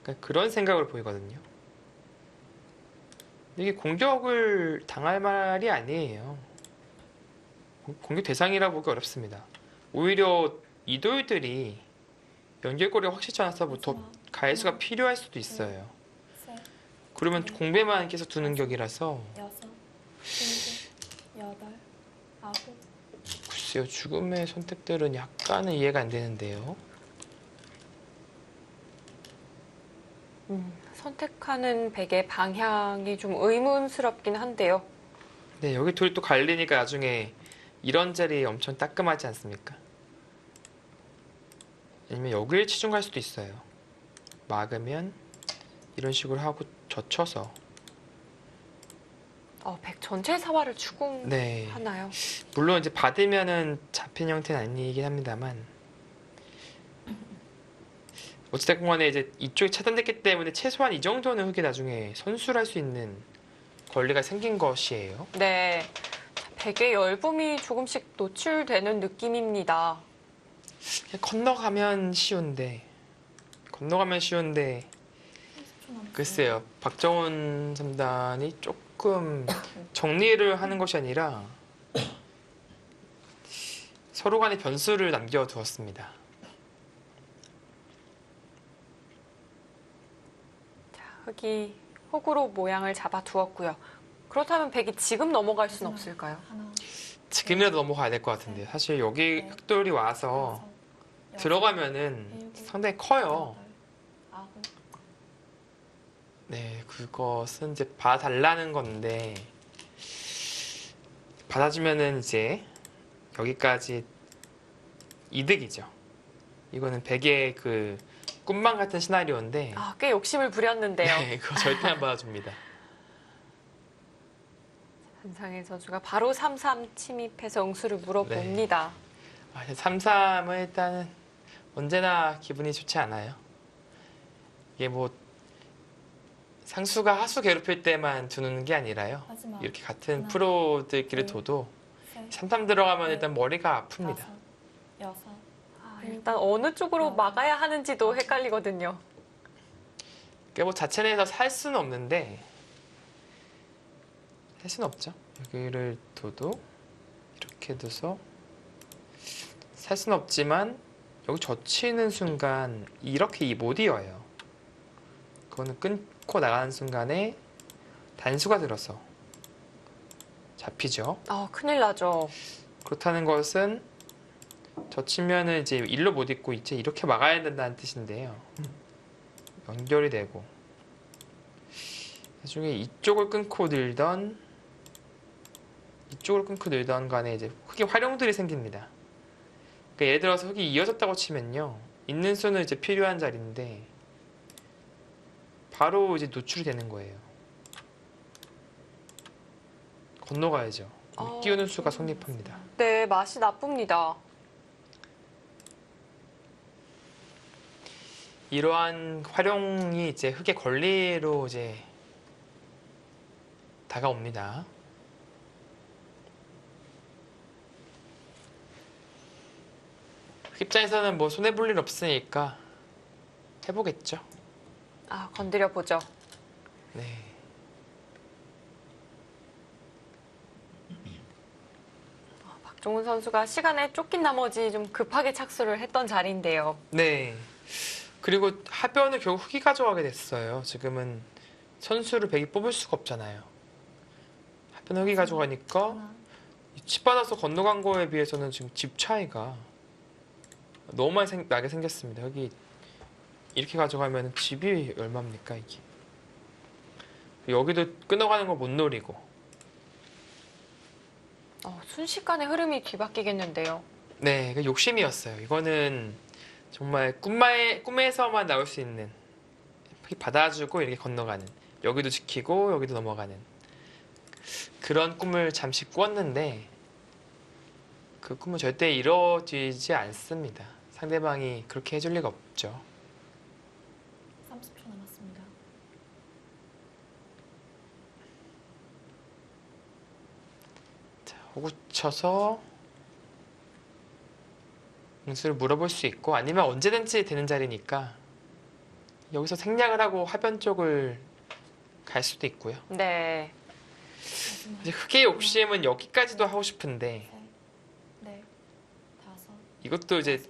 그러니까 그런 생각을 보이거든요. 근데 이게 공격을 당할 말이 아니에요. 공격 대상이라 보기 어렵습니다. 오히려 이 돌들이 연결고리가 확실치 않아서 더 가해수가 필요할 수도 있어요. 셋, 그러면 공배만 계속 두는 격이라서, 여섯, 일곱, 여덟, 아홉. 글쎄요, 죽음의 선택들은 약간은 이해가 안 되는데요. 선택하는 백의 방향이 좀 의문스럽긴 한데요. 네, 여기 둘이 또 갈리니까 나중에 이런 자리 엄청 따끔하지 않습니까? 아니면 여기를 치중 갈 수도 있어요. 막으면 이런 식으로 하고 젖혀서. 백 전체 사활을 추궁하나요? 네, 물론 이제 받으면은 잡힌 형태는 아니긴 합니다만, 어찌됐건 간에 이제 이쪽이 차단됐기 때문에 최소한 이 정도는 흙이 나중에 선술할 수 있는 권리가 생긴 것이에요. 네. 자, 백의 열분이 조금씩 노출되는 느낌입니다. 그냥 건너가면 쉬운데 30초 남았어요. 글쎄요. 박정훈 3단이 조금 정리를 하는 것이 아니라 서로 간에 변수를 남겨두었습니다. 자, 흑이 호구로 모양을 잡아두었고요. 그렇다면 백이 지금 넘어갈 수는 마지막. 없을까요? 하나, 지금이라도 넘어가야 될 것 같은데요. 사실 여기 네. 흑돌이 와서 다섯, 여섯, 들어가면은 일곱, 상당히 커요. 여덟, 아홉, 네, 그것은 이제 봐달라는 건데 받아주면은 이제 여기까지 이득이죠. 이거는 백의 그 꿈만 같은 시나리오인데 아, 꽤 욕심을 부렸는데요. 네, 그거 절대 안 받아줍니다. 한상일 선수가 바로 3-3 침입해서 응수를 물어봅니다. 아, 3-3은 일단은 언제나 기분이 좋지 않아요. 이게 뭐 상수가 하수 괴롭힐 때만 두는 게 아니라요. 마지막. 이렇게 같은 하나, 프로들끼리 둘, 둬도 셋, 3-3 들어가면 넷, 일단 머리가 아픕니다. 다섯, 여섯, 일단 어느 쪽으로 막아야 하는지도 헷갈리거든요. 그러니까 뭐 자체 내에서 살 수는 없는데 살 수는 없죠. 여기를 둬도 이렇게 둬서 살 수는 없지만 여기 젖히는 순간 이렇게 못 이어요. 그거는 끊고 나가는 순간에 단수가 들어서 잡히죠. 큰일 나죠. 그렇다는 것은 젖히면은 이제 일로 못 잇고 이제 이렇게 막아야 된다는 뜻인데요. 연결이 되고 나중에 이쪽을 끊고 늘던 이쪽을 끊고 늘던 간에 이제 흑의 활용들이 생깁니다. 그러니까 예를 들어서 흑이 이어졌다고 치면요. 있는 수는 이제 필요한 자리인데 바로 이제 노출이 되는 거예요. 건너가야죠. 끼우는 수가 성립합니다. 네, 맛이 나쁩니다. 이러한 활용이 이제 흑의 권리로 이제 다가옵니다. 흑 입장에서는 뭐 손해 볼 일 없으니까 해보겠죠. 건드려 보죠. 네. 박종훈 선수가 시간에 쫓긴 나머지 좀 급하게 착수를 했던 자리인데요. 네. 그리고 하변을 결국 흑이 가져가게 됐어요. 지금은 선수를 백이 뽑을 수가 없잖아요. 하변 흑이 가져가니까 하나, 칩 받아서 건너간 거에 비해서는 지금 집 차이가 너무 많이 나게 생겼습니다. 흑이 이렇게 가져가면 집이 얼마입니까 이게? 여기도 끊어가는 거 못 노리고. 순식간에 흐름이 뒤바뀌겠는데요. 네, 그 욕심이었어요. 이거는 정말 꿈에서만 나올 수 있는 받아주고 이렇게 건너가는 여기도 지키고 여기도 넘어가는 그런 꿈을 잠시 꿨는데 그 꿈은 절대 이루어지지 않습니다. 상대방이 그렇게 해줄 리가 없죠. 30초 남았습니다. 자, 호구 쳐서 응수를 물어볼 수 있고 아니면 언제든지 되는 자리니까 여기서 생략을 하고 하변 쪽을 갈 수도 있고요. 네. 마지막. 이제 흑의 욕심은 여기까지도 하고 싶은데 셋, 넷, 다섯, 이것도 이제 여섯,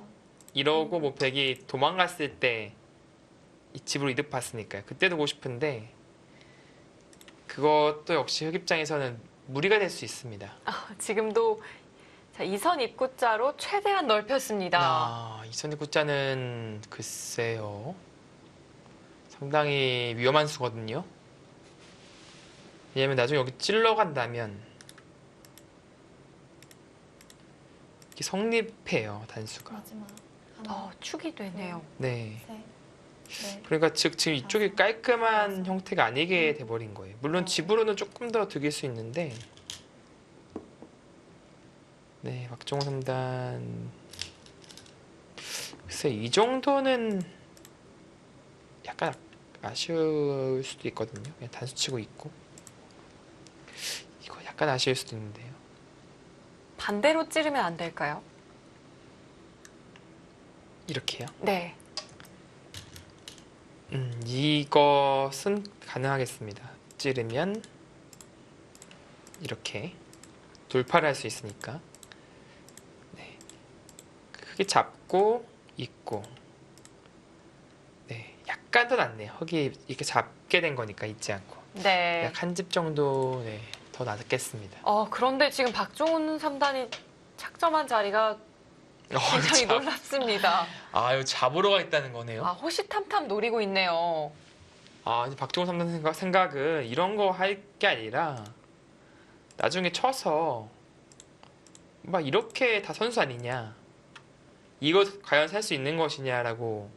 이러고 뭐 백이 도망갔을 때 이 집으로 이득 봤으니까요. 그때도 보고 싶은데 그것도 역시 흑 입장에서는 무리가 될 수 있습니다. 지금도 자, 2선 입구자로 최대한 넓혔습니다. 이선 입구자는 글쎄요. 상당히 위험한 수거든요. 왜냐면 나중에 여기 찔러 간다면 이게 성립해요, 단수가. 마지막. 하나, 축이 되네요. 네. 셋, 넷, 그러니까 즉 지금 이쪽이 깔끔한 형태가 아니게 돼버린 거예요. 물론 집으로는 조금 더 득일 수 있는데 네, 박종호 3단 글쎄 이 정도는 약간 아쉬울 수도 있거든요. 그냥 단수 치고 있고 이거 약간 아쉬울 수도 있는데요. 반대로 찌르면 안 될까요? 이렇게요. 네. 이것은 가능하겠습니다. 찌르면 이렇게 돌파를 할 수 있으니까. 네. 크게 잡고 있고. 네. 약간 더 낫네요. 흙이 이렇게 잡게 된 거니까 잊지 않고. 네. 약 한 집 정도 네, 더 낫겠습니다. 그런데 지금 박종훈 3단이 착점한 자리가 굉장히 잡- 놀랍습니다. 이거 잡으러 가 있다는 거네요. 호시탐탐 노리고 있네요. 이제 박종훈 3단 생각은 이런 거 할 게 아니라 나중에 쳐서 막 이렇게 다 선수 아니냐, 이거 과연 살 수 있는 것이냐라고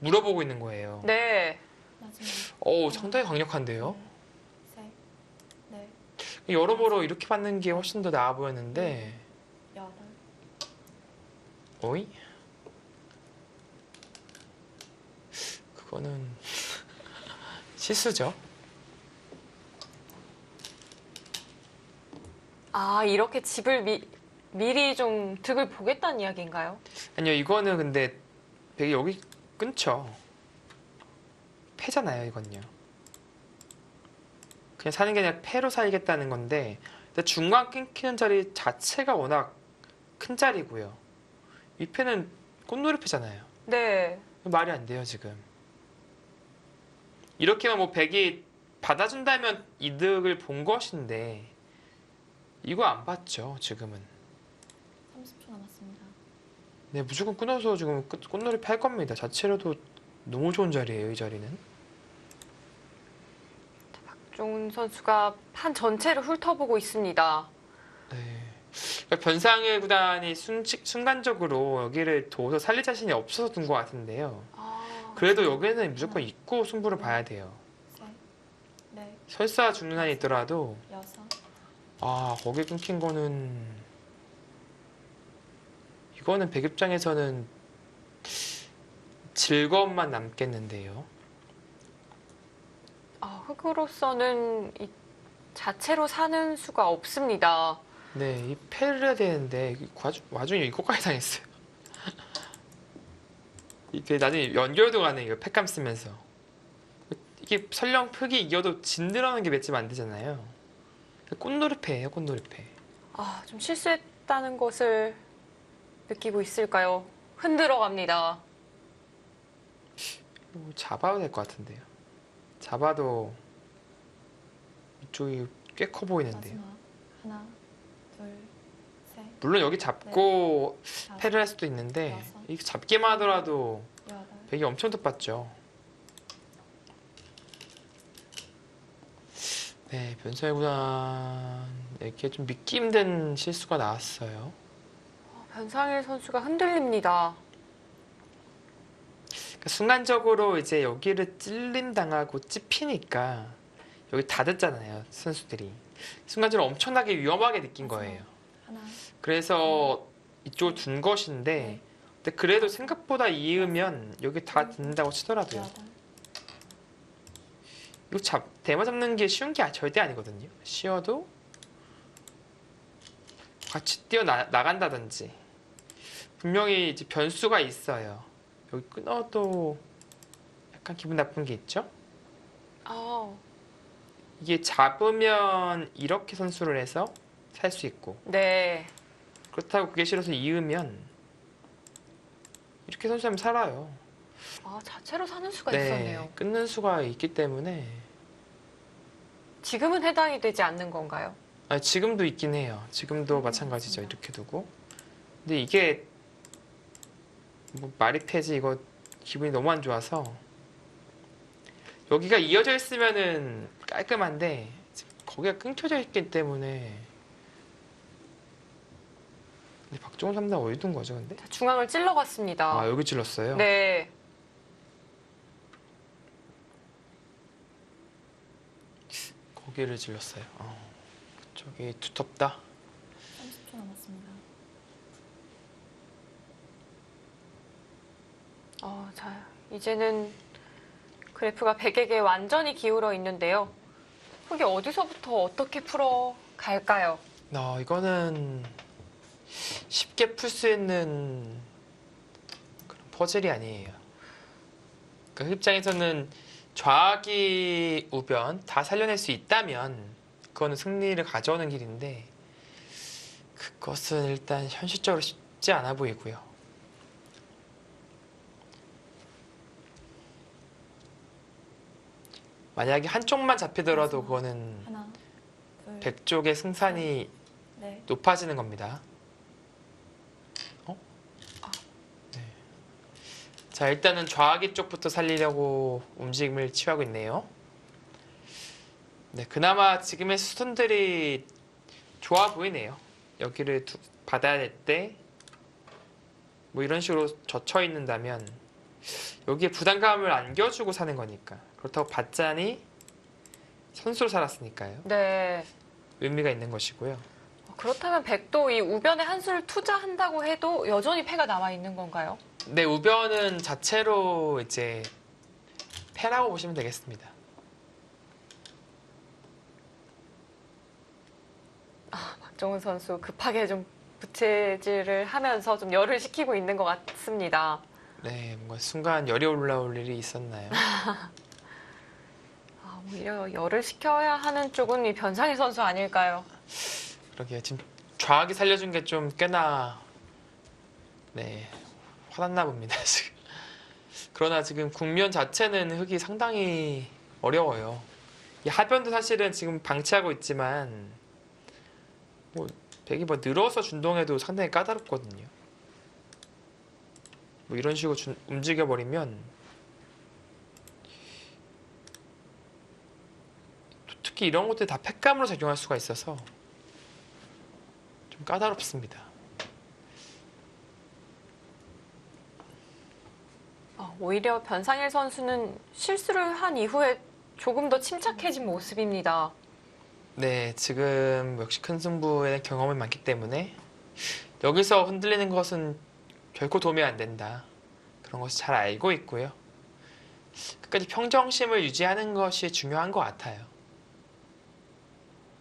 물어보고 있는 거예요. 네. 마지막. 상당히 강력한데요. 셋, 넷, 여러모로 이렇게 받는 게 훨씬 더 나아 보였는데, 여덟. 어이? 그거는 실수죠. 이렇게 집을 미리 좀 득을 보겠다는 이야기인가요? 아니요, 이거는 근데 되게 여기 끊죠. 패잖아요, 이건요. 그냥 사는 게 아니라 패로 살겠다는 건데, 근데 중간 끊기는 자리 자체가 워낙 큰 자리고요. 이 패는 꽃놀이 패잖아요. 네. 말이 안 돼요, 지금. 이렇게만 뭐 백이 받아준다면 이득을 본 것인데, 이거 안 봤죠, 지금은. 30초 남았습니다. 네, 무조건 끊어서 지금 꽃놀이 팔 겁니다. 자체로도 너무 좋은 자리예요, 이 자리는. 박종훈 선수가 판 전체를 훑어보고 있습니다. 네. 그러니까 변상의 구단이 순간적으로 여기를 둬서 살릴 자신이 없어서 둔 것 같은데요. 그래도 여기는 무조건 입고 승부를 봐야 돼요. 셋, 넷, 설사 죽는 한이 있더라도, 여섯. 거기 끊긴 거는, 이거는 백 입장에서는 즐거움만 남겠는데요. 흑으로서는 이 자체로 사는 수가 없습니다. 네, 이 패를 해야 되는데 와중에 이거까지 당했어요. 이게 나중에 연결도 가네, 이거 팩감 쓰면서. 이게 설령 흑이 이겨도 진드러는 게 맺지면 안 되잖아요. 꽃놀이패예요, 꽃놀이패. 좀 실수했다는 것을 느끼고 있을까요? 흔들어 갑니다. 잡아도 될 것 같은데요. 잡아도 이쪽이 꽤 커 보이는데요. 마지막. 하나, 둘, 셋, 물론 여기 잡고 다섯, 패를 할 수도 있는데, 여섯. 이렇게 잡기만 하더라도 여덟. 백이 엄청 돋봤죠. 네, 변성의 구단 이렇게 좀 믿기 힘든 실수가 나왔어요. 변상일 선수가 흔들립니다. 그러니까 순간적으로 이제 여기를 찔림 당하고 찝히니까 여기 다 됐잖아요, 선수들이. 순간적으로 엄청나게 위험하게 느낀 거예요. 하나, 그래서 이쪽을 둔 것인데, 근데 그래도 생각보다 이으면 여기 다 듣는다고 치더라도요. 여덟. 이거 대마 잡는 게 쉬운 게 절대 아니거든요. 쉬어도 같이 뛰어나간다든지 분명히 이제 변수가 있어요. 여기 끊어도 약간 기분 나쁜 게 있죠. 이게 잡으면 이렇게 선수를 해서 살 수 있고, 네. 그렇다고 그게 싫어서 이으면 이렇게 선수하면 살아요. 자체로 사는 수가 네, 있었네요. 끊는 수가 있기 때문에. 지금은 해당이 되지 않는 건가요? 지금도 있긴 해요. 지금도 마찬가지죠. 이렇게 두고. 근데 이게 뭐 말이 패지, 이거 기분이 너무 안 좋아서. 여기가 이어져 있으면은 깔끔한데 지금 거기가 끊겨져 있기 때문에. 근데 박종훈 3단 어디 둔 거죠, 근데? 중앙을 찔러갔습니다. 여기 찔렀어요? 네. 거기를 찔렀어요. 그쪽이 두텁다. 30초 남았습니다. 자, 이제는 그래프가 백에게 완전히 기울어 있는데요. 흑이 어디서부터 어떻게 풀어 갈까요? 이거는 쉽게 풀 수 있는 그런 퍼즐이 아니에요. 그 입장에서는 좌기 우변 다 살려낼 수 있다면 그거는 승리를 가져오는 길인데 그것은 일단 현실적으로 쉽지 않아 보이고요. 만약에 한쪽만 잡히더라도 그거는 하나, 둘, 백쪽의 승산이 넷, 높아지는 겁니다. 네. 자, 일단은 좌기 쪽부터 살리려고 움직임을 취하고 있네요. 네, 그나마 지금의 수순들이 좋아 보이네요. 여기를 받아야 될 때 뭐 이런 식으로 젖혀 있는다면 여기에 부담감을 안겨주고 사는 거니까. 그렇다고 받자니 선수로 살았으니까요. 네. 의미가 있는 것이고요. 그렇다면 백도 이 우변에 한 수를 투자한다고 해도 여전히 패가 남아 있는 건가요? 네, 우변은 자체로 이제 패라고 보시면 되겠습니다. 박정훈 선수 급하게 좀 부채질을 하면서 좀 열을 식히고 있는 것 같습니다. 네, 뭔가 순간 열이 올라올 일이 있었나요? 오히려 열을 식혀야 하는 쪽은 이 변상일 선수 아닐까요? 그러게요. 지금 좌악이 살려준 게 좀 꽤나 네, 화났나 봅니다, 지금. 그러나 지금 국면 자체는 흙이 상당히 어려워요. 이 하변도 사실은 지금 방치하고 있지만 뭐 백이 뭐 늘어서 준동해도 상당히 까다롭거든요. 뭐 이런 식으로 움직여 버리면 특히 이런 것들 다 팩감으로 작용할 수가 있어서 좀 까다롭습니다. 오히려 변상일 선수는 실수를 한 이후에 조금 더 침착해진 모습입니다. 네, 지금 역시 큰 승부에 경험이 많기 때문에 여기서 흔들리는 것은 결코 도움이 안 된다. 그런 것을 잘 알고 있고요. 끝까지 평정심을 유지하는 것이 중요한 것 같아요.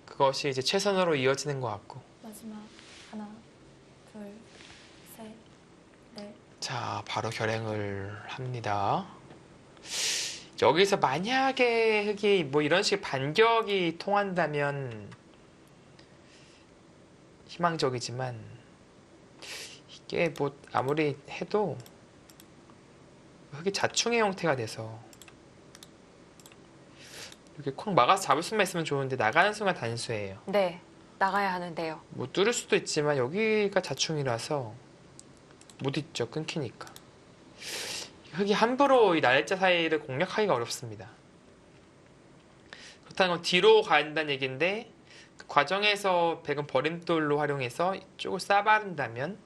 그것이 이제 최선으로 이어지는 것 같고. 마지막 하나, 둘, 셋, 넷, 자, 바로 결행을 합니다. 여기서 만약에 흙이 뭐 이런 식의 반격이 통한다면 희망적이지만 이게 뭐 아무리 해도 흙이 자충의 형태가 돼서 이렇게 콱 막아서 잡을 수만 있으면 좋은데 나가는 순간 단수예요. 네, 나가야 하는데요. 뭐 뚫을 수도 있지만 여기가 자충이라서 못 있죠. 끊기니까. 흙이 함부로 이 날짜 사이를 공략하기가 어렵습니다. 그렇다는 건 뒤로 가야 된다는 얘기인데 그 과정에서 백은 버림돌로 활용해서 이쪽을 싸바른다면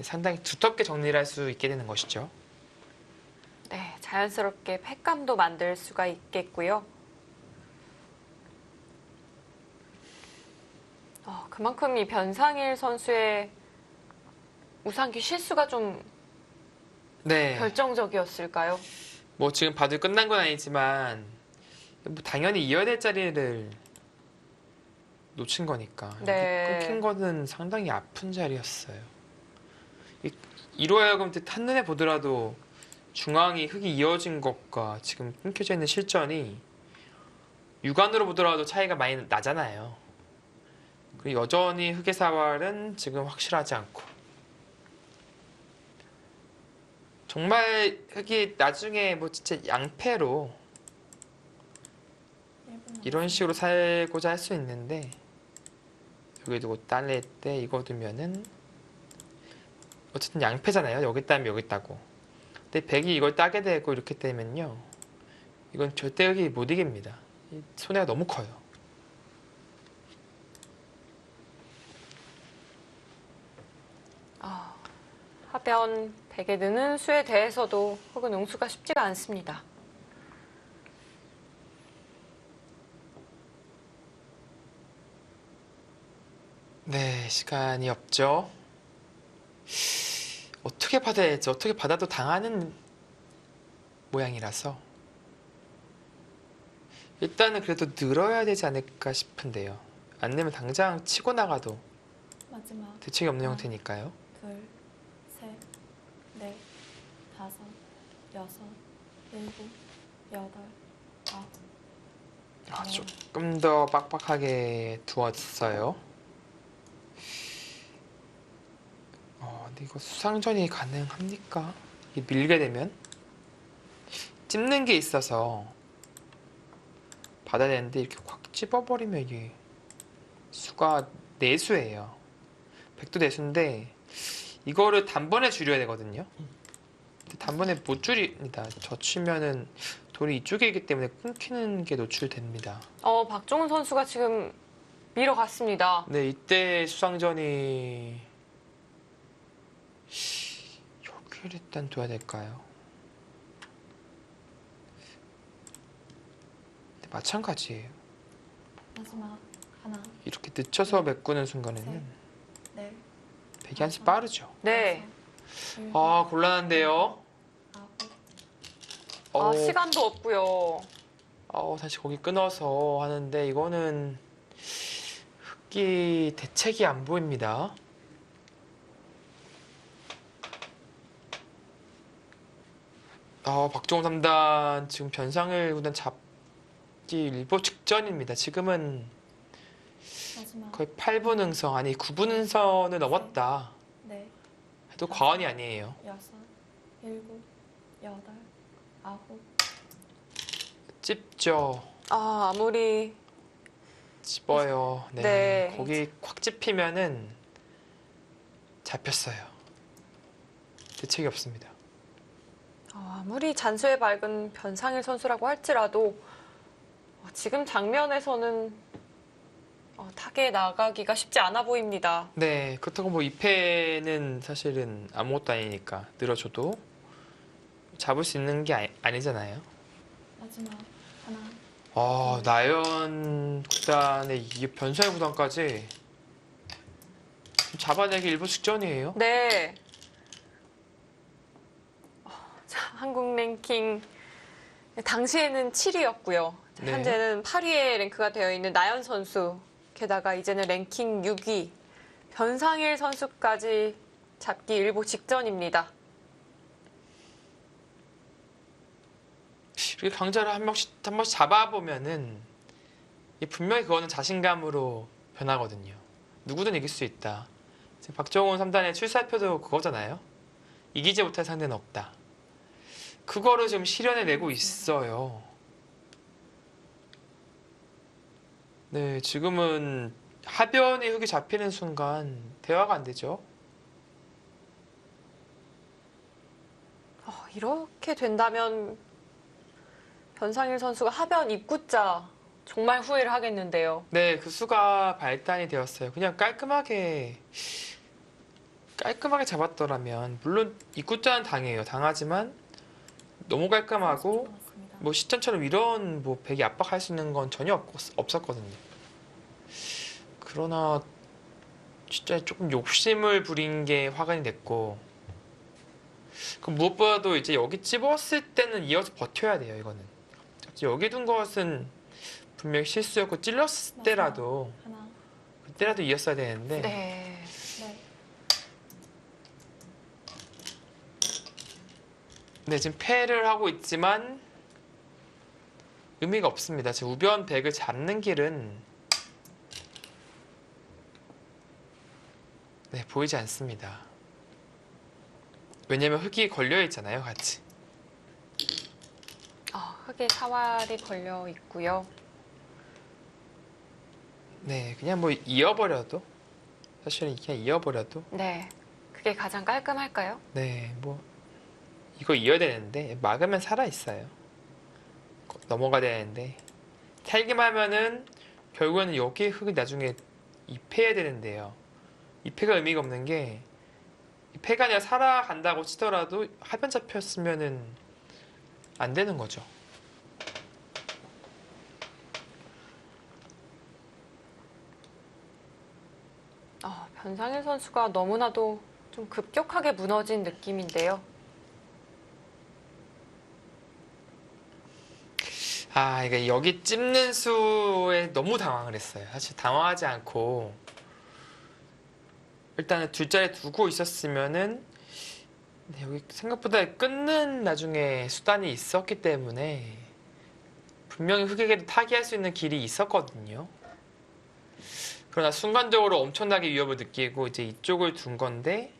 상당히 두텁게 정리를 할 수 있게 되는 것이죠. 네, 자연스럽게 팩감도 만들 수가 있겠고요. 그만큼 이 변상일 선수의 우상기 실수가 좀 네. 결정적이었을까요? 뭐 지금 봐도 끝난 건 아니지만 뭐 당연히 이어야 될 자리를 놓친 거니까 네. 여기 끊긴 거는 상당히 아픈 자리였어요. 이로 하여금 한눈에 보더라도 중앙이 흙이 이어진 것과 지금 끊겨져 있는 실전이 육안으로 보더라도 차이가 많이 나잖아요. 그리고 여전히 흙의 사활은 지금 확실하지 않고 정말 흙이 나중에 뭐 진짜 양패로 1분 이런 식으로 살고자 할 수 있는데 여기 두고 딸릴 때 이거 두면은 어쨌든 양패잖아요. 여기 따면 여기 따고. 근데 백이 이걸 따게 되고 이렇게 되면요. 이건 절대 흙이 못 이깁니다. 손해가 너무 커요. 하변 백에 느는 수에 대해서도 혹은 응수가 쉽지가 않습니다. 네, 시간이 없죠. 어떻게 받아야 할지 어떻게 받아도 당하는 모양이라서 일단은 그래도 늘어야 되지 않을까 싶은데요. 안 내면 당장 치고 나가도 마지막 대책이 없는 형태니까요. 둘, 셋, 넷, 다섯, 여섯, 일곱, 여덟, 아홉. 아, 조금 더 빡빡하게 두었어요. 근데 이거 수상전이 가능합니까? 이게 밀게 되면 찝는 게 있어서 받아야 되는데 이렇게 확 찝어버리면 이게 수가 내수예요. 100도 내수인데 이거를 단번에 줄여야 되거든요. 근데 단번에 못 줄입니다. 젖히면은 돌이 이쪽에 있기 때문에 끊기는 게 노출됩니다. 박종훈 선수가 지금 밀어갔습니다. 네, 이때 수상전이 여기를 일단 둬야 될까요? 네, 마찬가지예요. 마지막 하나, 이렇게 늦춰서 메꾸는 순간에는 넷, 백이 한수 빠르죠. 네. 여섯, 일곱, 아, 곤란한데요. 아홉. 시간도 없고요. 다시 거기 끊어서 하는데 이거는 흑기 대책이 안 보입니다. 박종훈 3단 지금 변상일 구단 잡기 일보 직전입니다. 지금은 마지막 거의 8분 응선, 아니 9분 응선을 넘었다 넷, 해도 과언이 아니에요. 여섯, 일곱, 여덟, 아홉. 찝죠. 아무리 찝어요. 네. 네. 거기 콱 찝히면은 잡혔어요. 대책이 없습니다. 아무리 잔수에 밝은 변상일 선수라고 할지라도 지금 장면에서는 타겟에 나가기가 쉽지 않아 보입니다. 네, 그렇다고 뭐 2패는 사실은 아무것도 아니니까 늘어줘도 잡을 수 있는 게 아니잖아요. 마지막 하나, 나연 구단의 이 변상일 구단까지 잡아내기 일부 직전이에요. 네. 자, 한국 랭킹 당시에는 7위였고요. 네. 현재는 8위에 랭크가 되어 있는 나연 선수. 게다가 이제는 랭킹 6위 변상일 선수까지 잡기 일보 직전입니다. 이렇게 강자를 한 번씩 잡아보면은 분명히 그거는 자신감으로 변하거든요. 누구든 이길 수 있다. 지금 박정훈 3단의 출사표도 그거잖아요. 이기지 못할 상대는 없다. 그거를 지금 실현해 내고 있어요. 네, 지금은 하변이 흙이 잡히는 순간 대화가 안 되죠. 이렇게 된다면 변상일 선수가 하변 입구자 정말 후회를 하겠는데요. 네, 그 수가 발단이 되었어요. 그냥 깔끔하게 잡았더라면 물론 입구자는 당해요. 당하지만 너무 깔끔하고 맞습니다. 뭐 시점처럼 이런 뭐 백이 압박할 수 있는 건 전혀 없었거든요. 그러나 진짜 조금 욕심을 부린 게 화근이 됐고, 그 무엇보다도 이제 여기 찝었을 때는 이어서 버텨야 돼요. 이거는 여기 둔 것은 분명히 실수였고 찔렀을 때라도 하나, 그때라도 이었어야 되는데 네. 넷, 네, 지금 패를 하고 있지만 의미가 없습니다. 지금 우변 백을 잡는 길은 네, 보이지 않습니다. 왜냐면 흙이 걸려 있잖아요, 같이. 흙에 사활이 걸려 있고요. 네, 그냥 뭐 이어버려도 사실은 그냥 이어버려도 네. 그게 가장 깔끔할까요? 네, 뭐 이거 이어야 되는데 막으면 살아 있어요. 넘어가야 되는데 살기만 하면은 결국에는 여기 흙이 나중에 입해야 되는데요. 입해가 의미가 없는 게 입해가 아니라 살아간다고 치더라도 하변 잡혔으면은 안 되는 거죠. 변상일 선수가 너무나도 좀 급격하게 무너진 느낌인데요. 이게 여기 찝는 수에 너무 당황을 했어요. 사실 당황하지 않고 일단은 두 자리 두고 있었으면은 네, 여기 생각보다 끊는 나중에 수단이 있었기 때문에 분명히 흑에게도 타기할 수 있는 길이 있었거든요. 그러나 순간적으로 엄청나게 위협을 느끼고 이제 이쪽을 둔 건데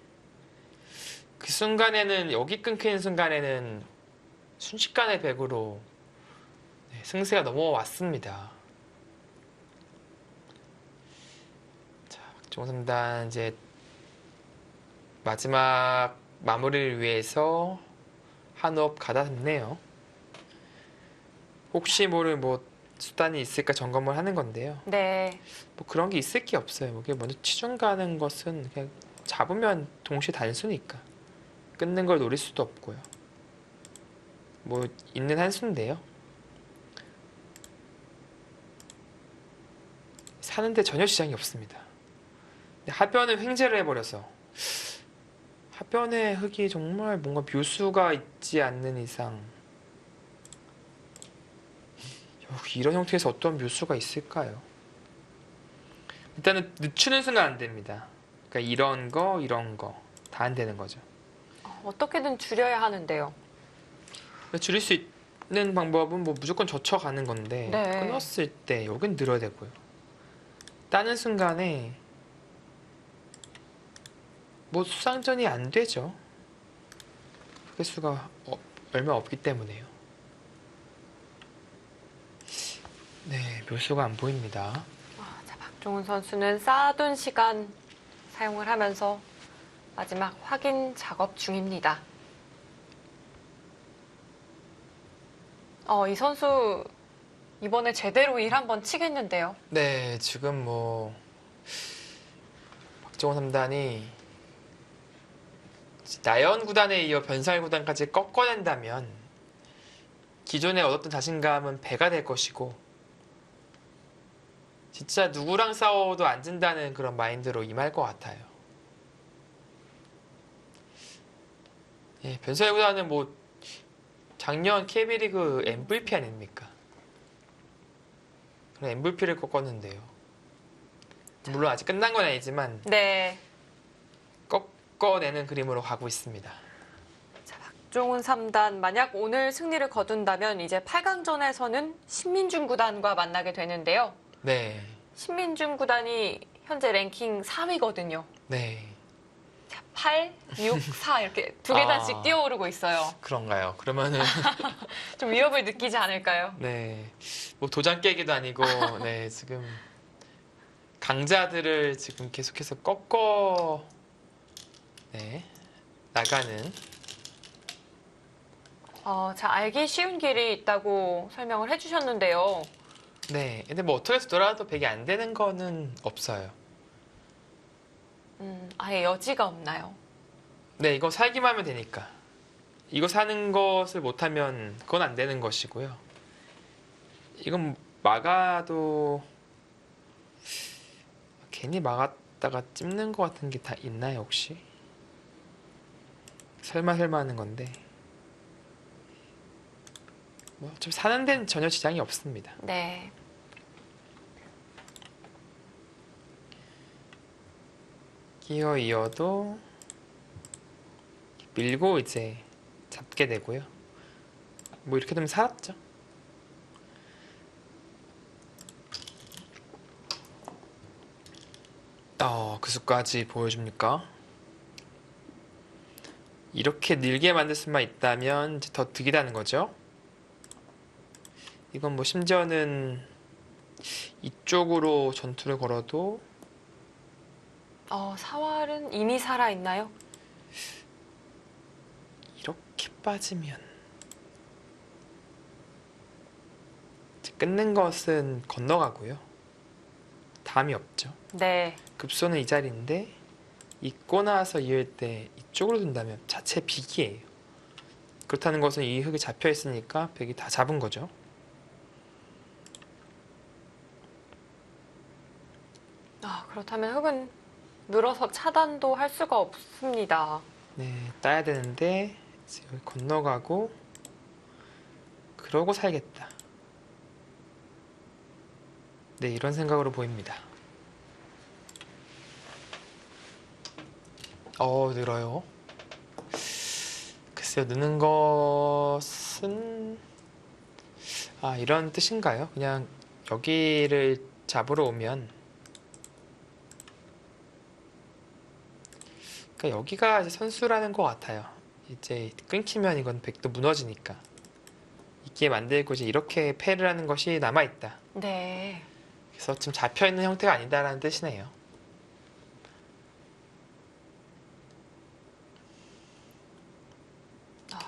그 순간에는 여기 끊기는 순간에는 순식간에 100으로 승세가 넘어왔습니다. 자, 박종삼단 이제 마지막 마무리를 위해서 한 옵 가다듬네요. 혹시 모를 뭐 수단이 있을까 점검을 하는 건데요. 네. 뭐 그런 게 있을 게 없어요. 이게 먼저 치중 가는 것은 그냥 잡으면 동시에 단수니까 끊는 걸 노릴 수도 없고요. 뭐 있는 한 수인데요. 사는데 전혀 지장이 없습니다. 근데 하변은 횡재를 해버려서 하변의 흙이 정말 뭔가 묘수가 있지 않는 이상 여기 이런 형태에서 어떤 묘수가 있을까요? 일단은 늦추는 순간 안 됩니다. 그러니까 이런 거 다 안 되는 거죠. 어떻게든 줄여야 하는데요. 줄일 수 있는 방법은 뭐 무조건 젖혀가는 건데 네. 끊었을 때 여긴 늘어야 되고요. 따는 순간에 뭐 수상전이 안 되죠. 흑의수가 얼마 없기 때문에요. 네, 묘수가 안 보입니다. 자, 박종훈 선수는 쌓아둔 시간 사용을 하면서 마지막 확인 작업 중입니다. 이 선수 이번에 제대로 일 한번 치겠는데요. 네, 지금 뭐 박정호 3단이 나연 구단에 이어 변살 구단까지 꺾어낸다면 기존에 얻었던 자신감은 배가 될 것이고 진짜 누구랑 싸워도 안 진다는 그런 마인드로 임할 것 같아요. 예, 변살 구단은 뭐 작년 KB리그 MVP 아닙니까? 그런 MVP를 꺾었는데요. 물론 아직 끝난 건 아니지만 네. 꺾어내는 그림으로 가고 있습니다. 박종훈 3단 만약 오늘 승리를 거둔다면 이제 8강전에서는 신민중 구단과 만나게 되는데요. 네, 신민중 구단이 현재 랭킹 3위거든요. 네. 8, 6, 4 이렇게 두 계단씩 아. 뛰어오르고 있어요. 그런가요? 그러면은 좀 위협을 느끼지 않을까요? 네, 뭐 도장 깨기도 아니고 네 지금 강자들을 지금 계속해서 꺾어 나가는 자, 알기 쉬운 길이 있다고 설명을 해주셨는데요. 네, 근데 뭐 어떻게 해서더라도 100이 안 되는 거는 없어요. 아예 여지가 없나요? 네, 이거 살기만 하면 되니까. 이거 사는 것을 못하면 그건 안 되는 것이고요. 이건 막아도 괜히 막았다가 찝는 것 같은 게 다 있나요 혹시? 설마 하는 건데 뭐 어차피 사는 데는 전혀 지장이 없습니다. 네. 기어 이어도 밀고 이제 잡게 되고요. 뭐 이렇게 되면 살았죠. 그 수까지 보여줍니까? 이렇게 늘게 만들 수만 있다면 이제 더 득이라는 거죠. 이건 뭐 심지어는 이쪽으로 전투를 걸어도 사활은 이미 살아있나요? 이렇게 빠지면 이제 끊는 것은 건너가고요. 담이 없죠. 네. 급소는 이 자리인데 잊고 나서 이을 때 이쪽으로 둔다면 자체 빅이에요. 그렇다는 것은 이 흙이 잡혀 있으니까 벽이 다 잡은 거죠. 그렇다면 흙은 늘어서 차단도 할 수가 없습니다. 네, 따야 되는데 이제 여기 건너가고 그러고 살겠다. 네, 이런 생각으로 보입니다. 늘어요. 글쎄요, 느는 것은 이런 뜻인가요? 그냥 여기를 잡으러 오면, 그러니까 여기가 이제 선수라는 것 같아요. 이제 끊기면 이건 백도 무너지니까. 있게 만들고 이제 이렇게 패를 하는 것이 남아있다. 네. 그래서 지금 잡혀있는 형태가 아니다라는 뜻이네요.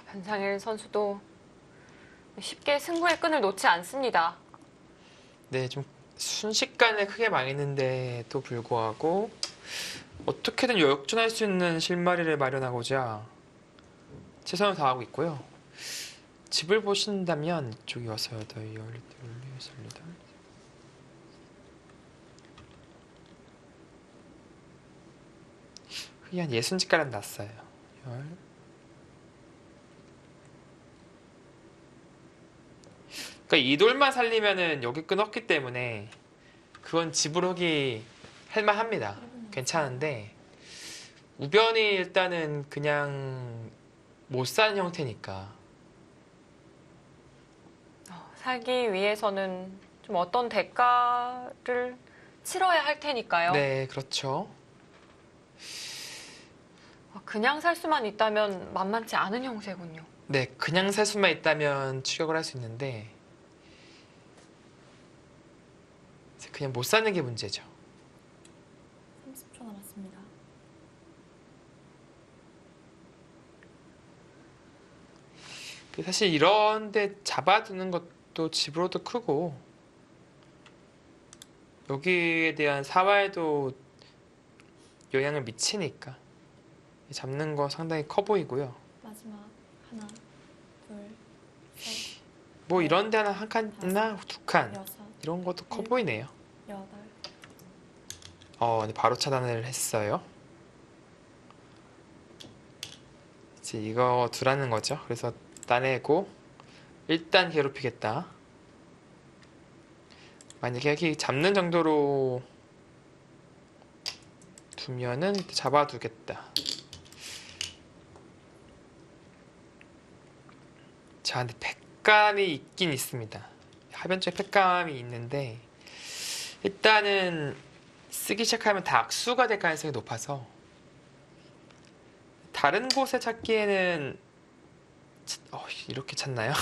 변상일 선수도 쉽게 승부의 끈을 놓지 않습니다. 네, 좀 순식간에 크게 망했는데도 불구하고 어떻게든 역전할 수 있는 실마리를 마련하고자 최선을 다하고 있고요. 집을 보신다면 이쪽이 와서 8, 10, 11, 12, 그게 한 60집가량 났어요. 그러니까 이 돌만 살리면은 여기 끊었기 때문에 그건 집으로 하기 할만합니다. 괜찮은데 우변이 일단은 그냥 못 사는 형태니까. 살기 위해서는 좀 어떤 대가를 치러야 할 테니까요. 네, 그렇죠. 그냥 살 수만 있다면 만만치 않은 형세군요. 네, 그냥 살 수만 있다면 추격을 할 수 있는데 그냥 못 사는 게 문제죠. 30초 남았습니다. 사실 이런데 잡아두는 것도 집으로도 크고 여기에 대한 사활도 영향을 미치니까 잡는 거 상당히 커 보이고요. 마지막 하나, 둘, 셋, 뭐 이런 데 하나 한 칸이나 두 칸 여섯, 이런 것도 커 보이네요. 여덟. 네, 바로 차단을 했어요. 이제 이거 두라는 거죠. 그래서 따내고 일단 괴롭히겠다. 만약에 여기 잡는 정도로 두면은 잡아두겠다. 자, 근데 팩감이 있긴 있습니다. 하변 쪽에 팩감이 있는데 일단은 쓰기 시작하면 다 악수가 될 가능성이 높아서 다른 곳에 찾기에는 이렇게 찾나요?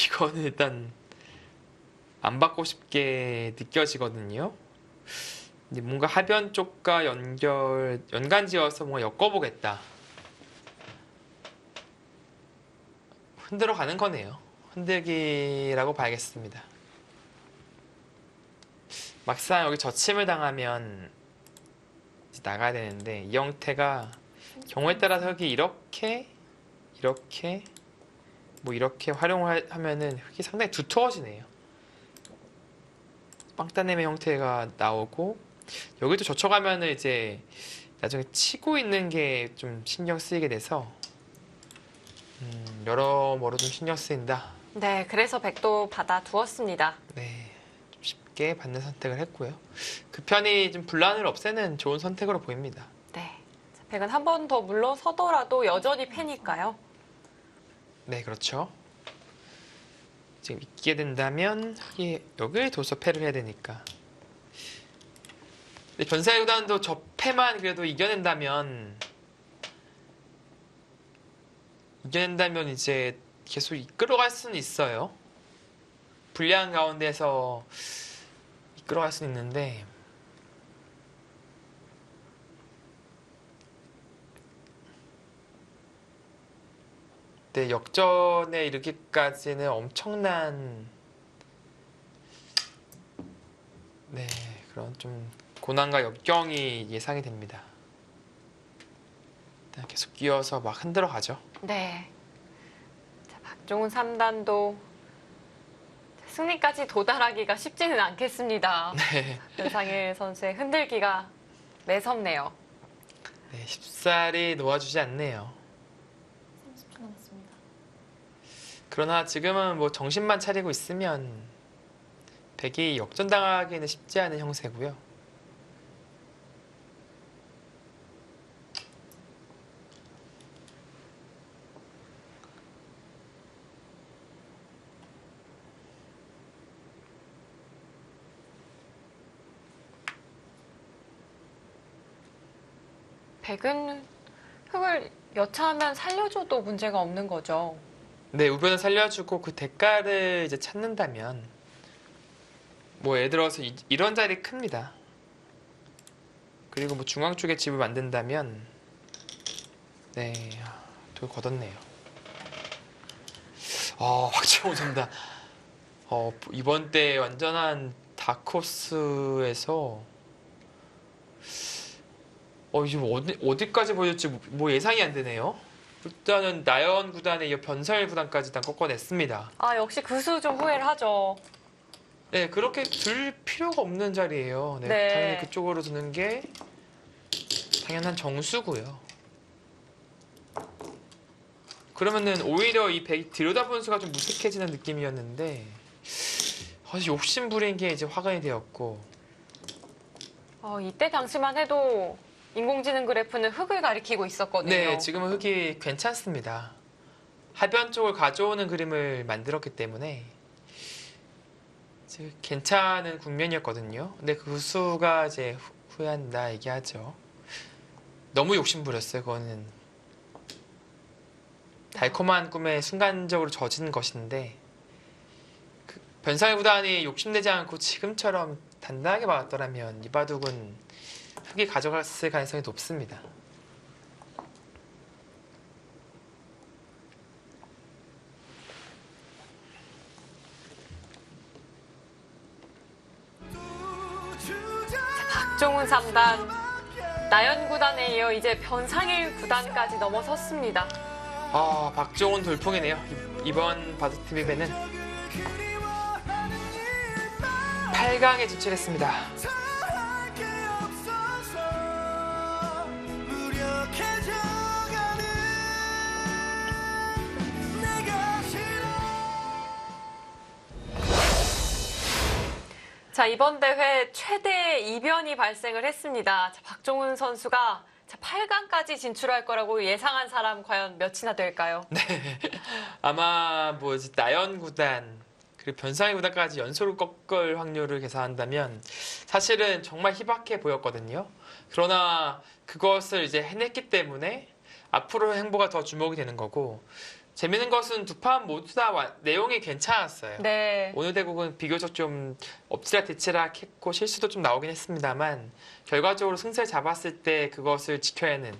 이거는 일단 안 받고 싶게 느껴지거든요. 근데 뭔가 하변 쪽과 연관지어서 뭔가 엮어보겠다. 흔들어 가는 거네요. 흔들기라고 봐야겠습니다. 막상 여기 저침을 당하면 이제 나가야 되는데 이 형태가 경우에 따라서 여기 이렇게 뭐 이렇게 활용을 하면은 흙이 상당히 두터워지네요. 빵따냄의 형태가 나오고 여기도 젖혀가면은 이제 나중에 치고 있는 게 좀 신경 쓰이게 돼서 여러모로 좀 신경 쓰인다. 네, 그래서 백도 받아두었습니다. 네, 좀 쉽게 받는 선택을 했고요. 그 편이 좀 분란을 없애는 좋은 선택으로 보입니다. 네, 백은 한 번 더 물러서더라도 여전히 패니까요. 네, 그렇죠. 지금 있게 된다면 여기에 둬서 패를 해야 되니까. 근데 변사의 구단도 저 패만 그래도 이겨낸다면 이제 계속 이끌어갈 수는 있어요. 불리한 가운데서 이끌어갈 수는 있는데 네, 역전에 이르기까지는 엄청난 그런 좀 고난과 역경이 예상이 됩니다. 일단 계속 끼워서 막 흔들어 가죠. 네. 자, 박종훈 3단도 승리까지 도달하기가 쉽지는 않겠습니다. 네. 변상일 선수의 흔들기가 매섭네요. 네, 쉽사리 놓아주지 않네요. 30초 남았습니다. 그러나 지금은 뭐 정신만 차리고 있으면 백이 역전당하기는 쉽지 않은 형세고요. 백은 흙을 여차하면 살려줘도 문제가 없는 거죠. 네, 우변을 살려주고 그 대가를 이제 찾는다면 뭐 예를 들어서 이런 자리 큽니다. 그리고 뭐 중앙 쪽에 집을 만든다면 네, 돌 걷었네요. 박지원 선다. 이번 때 완전한 다크호스에서 이제 어디까지 보여줄지 뭐 예상이 안 되네요. 일단은 나연 구단에 이어 변상일 구단까지 다 꺾어냈습니다. 아, 역시 그 수 좀 후회를 하죠. 네, 그렇게 둘 필요가 없는 자리예요. 네, 네. 당연히 그쪽으로 두는 게 당연한 정수고요. 그러면은 오히려 이 들여다보는 수가 좀 무색해지는 느낌이었는데 욕심 부린 게 이제 화근이 되었고 이때 당시만 해도 인공지능 그래프는 흙을 가리키고 있었거든요. 네, 지금은 흙이 괜찮습니다. 하변 쪽을 가져오는 그림을 만들었기 때문에 지금 괜찮은 국면이었거든요. 근데 그 수가 이제 후회한다 얘기하죠. 너무 욕심 부렸어요. 그거는 달콤한 꿈에 순간적으로 젖은 것인데 변상일 구단이 욕심내지 않고 지금처럼 단단하게 막았더라면 이 바둑은 흙이 가져갔을 가능성이 높습니다. 박종훈 3단, 나연 구단에 이어 이제 변상일 구단까지 넘어섰습니다. 박종훈 돌풍이네요. 이번 바둑TV배는 8강에 진출했습니다. 자, 이번 대회 최대 이변이 발생을 했습니다. 자, 박종훈 선수가 8강까지 진출할 거라고 예상한 사람 과연 몇이나 될까요? 네. 아마 나연 구단 그리고 변상일 구단까지 연속으로 꺾을 확률을 계산한다면 사실은 정말 희박해 보였거든요. 그러나 그것을 이제 해냈기 때문에 앞으로의 행보가 더 주목이 되는 거고 재밌는 것은 두 판 모두 다 내용이 괜찮았어요. 네. 오늘 대국은 비교적 좀 엎치락뒤치락 했고 실수도 좀 나오긴 했습니다만 결과적으로 승세를 잡았을 때 그것을 지켜내는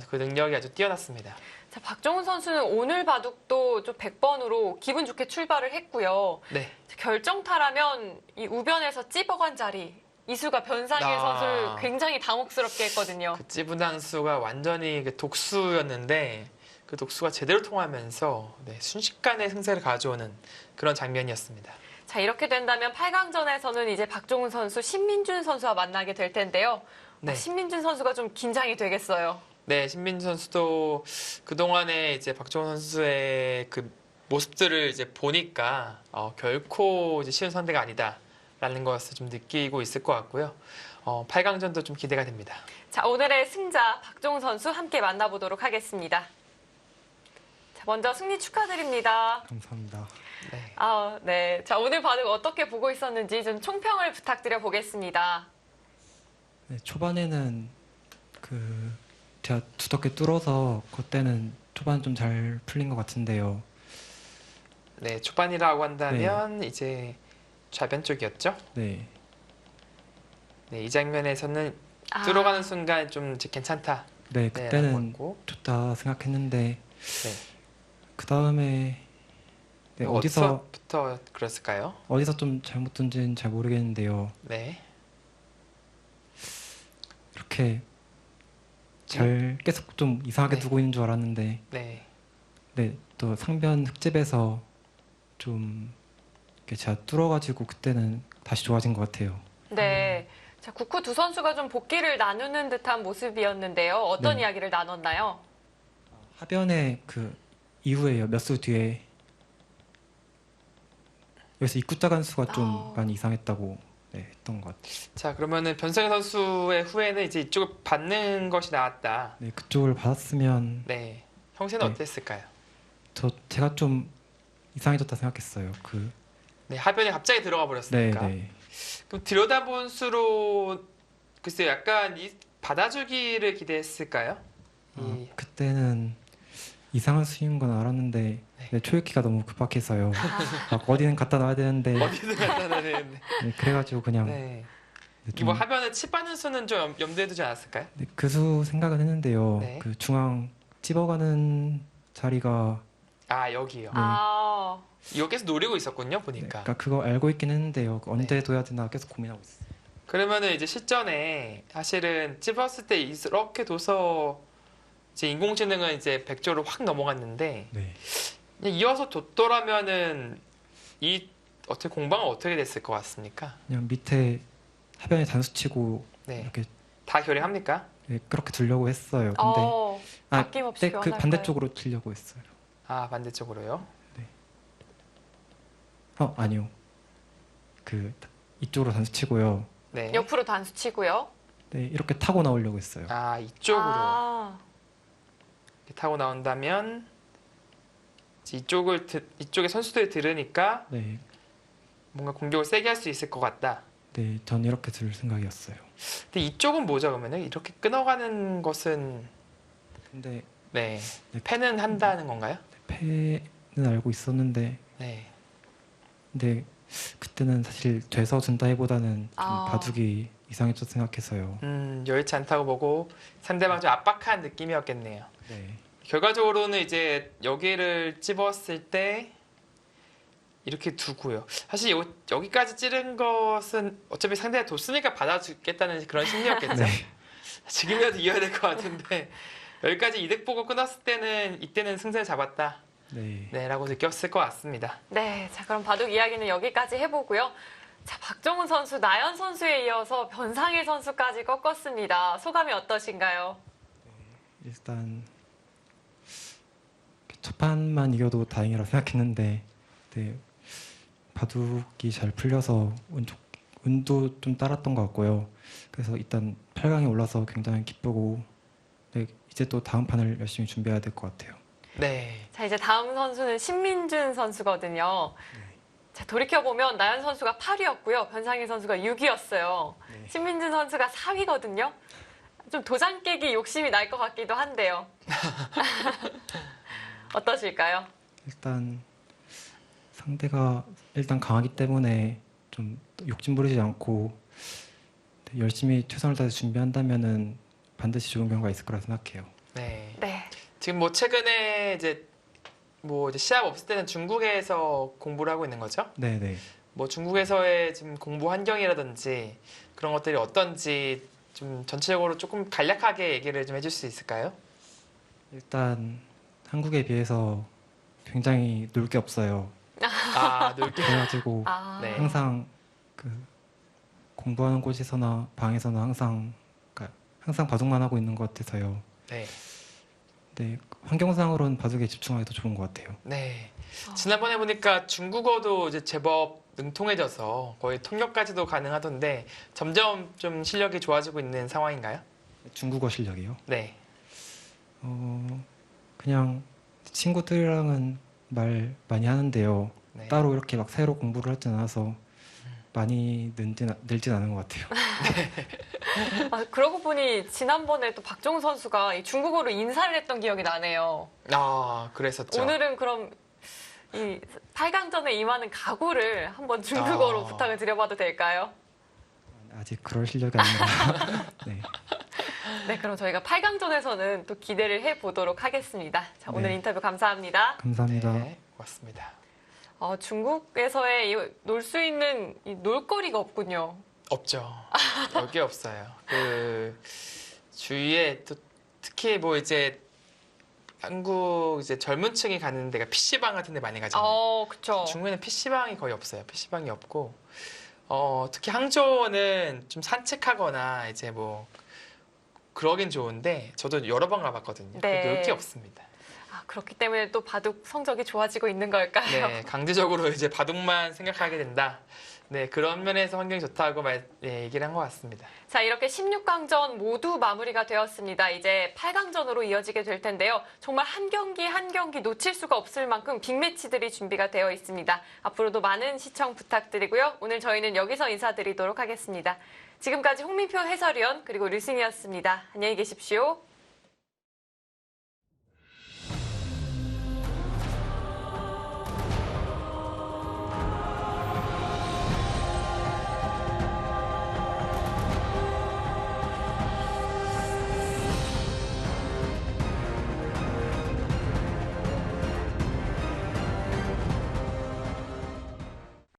그 능력이 아주 뛰어났습니다. 자, 박종훈 선수는 오늘 바둑도 좀 100번으로 기분 좋게 출발을 했고요. 네. 결정타라면 이 우변에서 찝어간 자리 이수가 변상일 선수를 굉장히 당혹스럽게 했거든요. 그 찌부단 수가 완전히 독수였는데 그 독수가 제대로 통하면서 순식간에 승세를 가져오는 그런 장면이었습니다. 자, 이렇게 된다면 8강전에서는 이제 박종훈 선수, 신민준 선수와 만나게 될 텐데요. 네. 신민준 선수가 좀 긴장이 되겠어요. 네, 신민준 선수도 그동안에 이제 박종훈 선수의 그 모습들을 이제 보니까 결코 이제 쉬운 상대가 아니다라는 것을 좀 느끼고 있을 것 같고요. 8강전도 좀 기대가 됩니다. 자, 오늘의 승자 박종훈 선수 함께 만나보도록 하겠습니다. 자, 먼저 승리 축하드립니다. 감사합니다. 네. 네. 자, 오늘 바둑 어떻게 보고 있었는지 좀 총평을 부탁드려 보겠습니다. 네, 초반에는 제가 두텁게 뚫어서 그때는 초반 좀 잘 풀린 것 같은데요. 네, 초반이라고 한다면 이제 좌변 쪽이었죠. 네, 네, 이 장면에서는 뚫어가는 순간 좀 이제 괜찮다. 네, 그때는 라고 했고. 좋다 생각했는데 네. 그 다음에 어디서부터 그랬을까요? 어디서 좀 잘못 던진지 잘 모르겠는데요. 네. 이렇게 잘 계속 좀 이상하게 네. 두고 있는 줄 알았는데, 네. 네, 또 상변 흙집에서 좀 이렇게 제가 뚫어가지고 그때는 다시 좋아진 것 같아요. 네. 자, 국후 두 선수가 좀 복귀를 나누는 듯한 모습이었는데요. 어떤 네. 이야기를 나눴나요? 하변에 그 이후에요. 몇 수 뒤에 여기서 입구자 간수가 좀 많이 이상했다고 했던 것 같아요. 자, 그러면은 변성현 선수의 후에는 이제 이쪽을 받는 것이 나왔다. 네, 그쪽을 받았으면 네. 형세는 네. 어땠을까요? 제가 좀 이상해졌다 생각했어요. 네, 하변에 갑자기 들어가 네, 버렸으니까. 네. 그럼 들여다본 수로 글쎄요, 약간 이 받아주기를 기대했을까요? 이- 그때는 이상한 수인 건 알았는데 네, 초읽기가 너무 급박해서요. 막 어디는 갖다 놔야 되는데 어디든 갖다 놔야 되는데. 네, 그래가지고 그냥 네. 네, 이거 하면은 칩 받는 수는 좀 염두에 두지 않았을까요? 네, 그수 생각은 했는데요. 네. 그 중앙 집어가는 자리가 아 여기요. 네. 아, 이거 계속 노리고 있었군요 네, 보니까. 그러니까 그거 알고 있긴 했는데요. 언제 네. 둬야 되나 계속 고민하고 있어요. 그러면은 이제 실전에 사실은 찝었을 때 이렇게 둬서 이제 인공지능은 이제 100조를 확 넘어갔는데 네. 그냥 이어서 뒀더라면은 이 어떻게 공방은 어떻게 됐을 것 같습니까? 그냥 밑에 하변에 단수 치고 네. 이렇게 다 결행합니까? 네, 그렇게 두려고 했어요. 근데 아낌없이 그때 그 교환할 반대쪽으로 두려고 했어요. 아 반대쪽으로요? 아니요. 그 이쪽으로 단수 치고요. 네. 거예요. 옆으로 단수 치고요. 네, 이렇게 타고 나오려고 했어요. 아 이쪽으로 아, 이렇게 타고 나온다면 이제 이쪽에 선수들이 들으니까 네, 뭔가 공격을 세게 할 수 있을 것 같다. 네, 전 이렇게 둘 생각이었어요. 근데 이쪽은 뭐죠 그러면은 이렇게 끊어가는 것은 근데 네 네. 패는 한다는 건가요? 패는 알고 있었는데, 네. 근데 그때는 사실 돼서 준다기보다는 좀 아. 바둑이 이상했죠 생각해서요. 여의치 않다고 보고 상대방 좀 압박한 느낌이었겠네요. 네, 결과적으로는 이제 여기를 찝었을 때 이렇게 두고요. 사실 여기까지 찌른 것은 어차피 상대가 뒀으니까 받아주겠다는 그런 심리였겠죠. 네. 지금이라도 이어야 될 것 같은데 여기까지 이득 보고 끊었을 때는 이때는 승산을 잡았다. 네. 네, 라고 느꼈을 것 같습니다. 네. 자, 그럼 바둑 이야기는 여기까지 해보고요. 자, 박종훈 선수, 나연 선수에 이어서 변상일 선수까지 꺾었습니다. 소감이 어떠신가요? 일단 첫 판만 이겨도 다행이라고 생각했는데, 네, 바둑이 잘 풀려서 운도 좀 따랐던 것 같고요. 그래서 일단 8강에 올라서 굉장히 기쁘고, 네, 이제 또 다음 판을 열심히 준비해야 될 것 같아요. 네. 자, 이제 다음 선수는 신민준 선수거든요. 자, 돌이켜보면 나연 선수가 8위였고요. 변상일 선수가 6위였어요. 네. 신민준 선수가 4위거든요. 좀 도장 깨기 욕심이 날 것 같기도 한데요. 어떠실까요? 일단 상대가 일단 강하기 때문에 좀 욕심 부리지 않고 네, 열심히 최선을 다해서 준비한다면은 반드시 좋은 결과가 있을 거라 생각해요. 네. 네. 지금 뭐 최근에 이제 시합 없을 때는 중국에서 공부를 하고 있는 거죠? 네, 네. 뭐 중국에서의 지금 공부 환경이라든지 그런 것들이 어떤지 좀 전체적으로 조금 간략하게 얘기를 좀 해줄 수 있을까요? 일단 한국에 비해서 굉장히 놀 게 없어요. 아, 놀게. 그래가지고 아, 네. 항상 그 공부하는 곳에서나 방에서나 항상 그러니까 항상 바둑만 하고 있는 것 같아서요. 네. 네, 환경상으로는 바둑에 집중하기 더 좋은 것 같아요. 네. 아. 지난번에 보니까 중국어도 이제 제법 능통해져서 거의 통역까지도 가능하던데 점점 좀 실력이 좋아지고 있는 상황인가요? 중국어 실력이요. 네. 그냥 친구들이랑은 말 많이 하는데요. 네. 따로 이렇게 막 새로 공부를 하진 않아서 많이 늘진 않은 것 같아요. 아, 그러고 보니 지난번에 또 박종훈 선수가 이 중국어로 인사를 했던 기억이 나네요. 아, 그랬었죠. 오늘은 그럼 이 8강전에 임하는 각오를 한번 중국어로 아. 부탁을 드려봐도 될까요? 아직 그럴 실력이 아니라. 네. 네, 그럼 저희가 8강전에서는 또 기대를 해보도록 하겠습니다. 자, 오늘 네. 인터뷰 감사합니다. 감사합니다. 네, 고맙습니다. 중국에서의 놀 수 있는 이 놀거리가 없군요. 없죠. 여기 없어요. 그 주위에 또 특히 뭐 이제 한국 이제 젊은 층이 가는 데가 PC방 같은 데 많이 가잖아요. 그쵸. 중국에는 PC방이 거의 없어요. PC방이 없고 특히 항저우는 좀 산책하거나 이제 뭐 그러긴 좋은데 저도 여러 번 가봤거든요. 네. 놀 게 없습니다. 그렇기 때문에 또 바둑 성적이 좋아지고 있는 걸까요? 네, 강제적으로 이제 바둑만 생각하게 된다. 네, 그런 면에서 환경이 좋다고 얘기를 한 것 같습니다. 자, 이렇게 16강전 모두 마무리가 되었습니다. 이제 8강전으로 이어지게 될 텐데요. 정말 한 경기 한 경기 놓칠 수가 없을 만큼 빅매치들이 준비가 되어 있습니다. 앞으로도 많은 시청 부탁드리고요. 오늘 저희는 여기서 인사드리도록 하겠습니다. 지금까지 홍민표 해설위원 그리고 류승이었습니다. 안녕히 계십시오.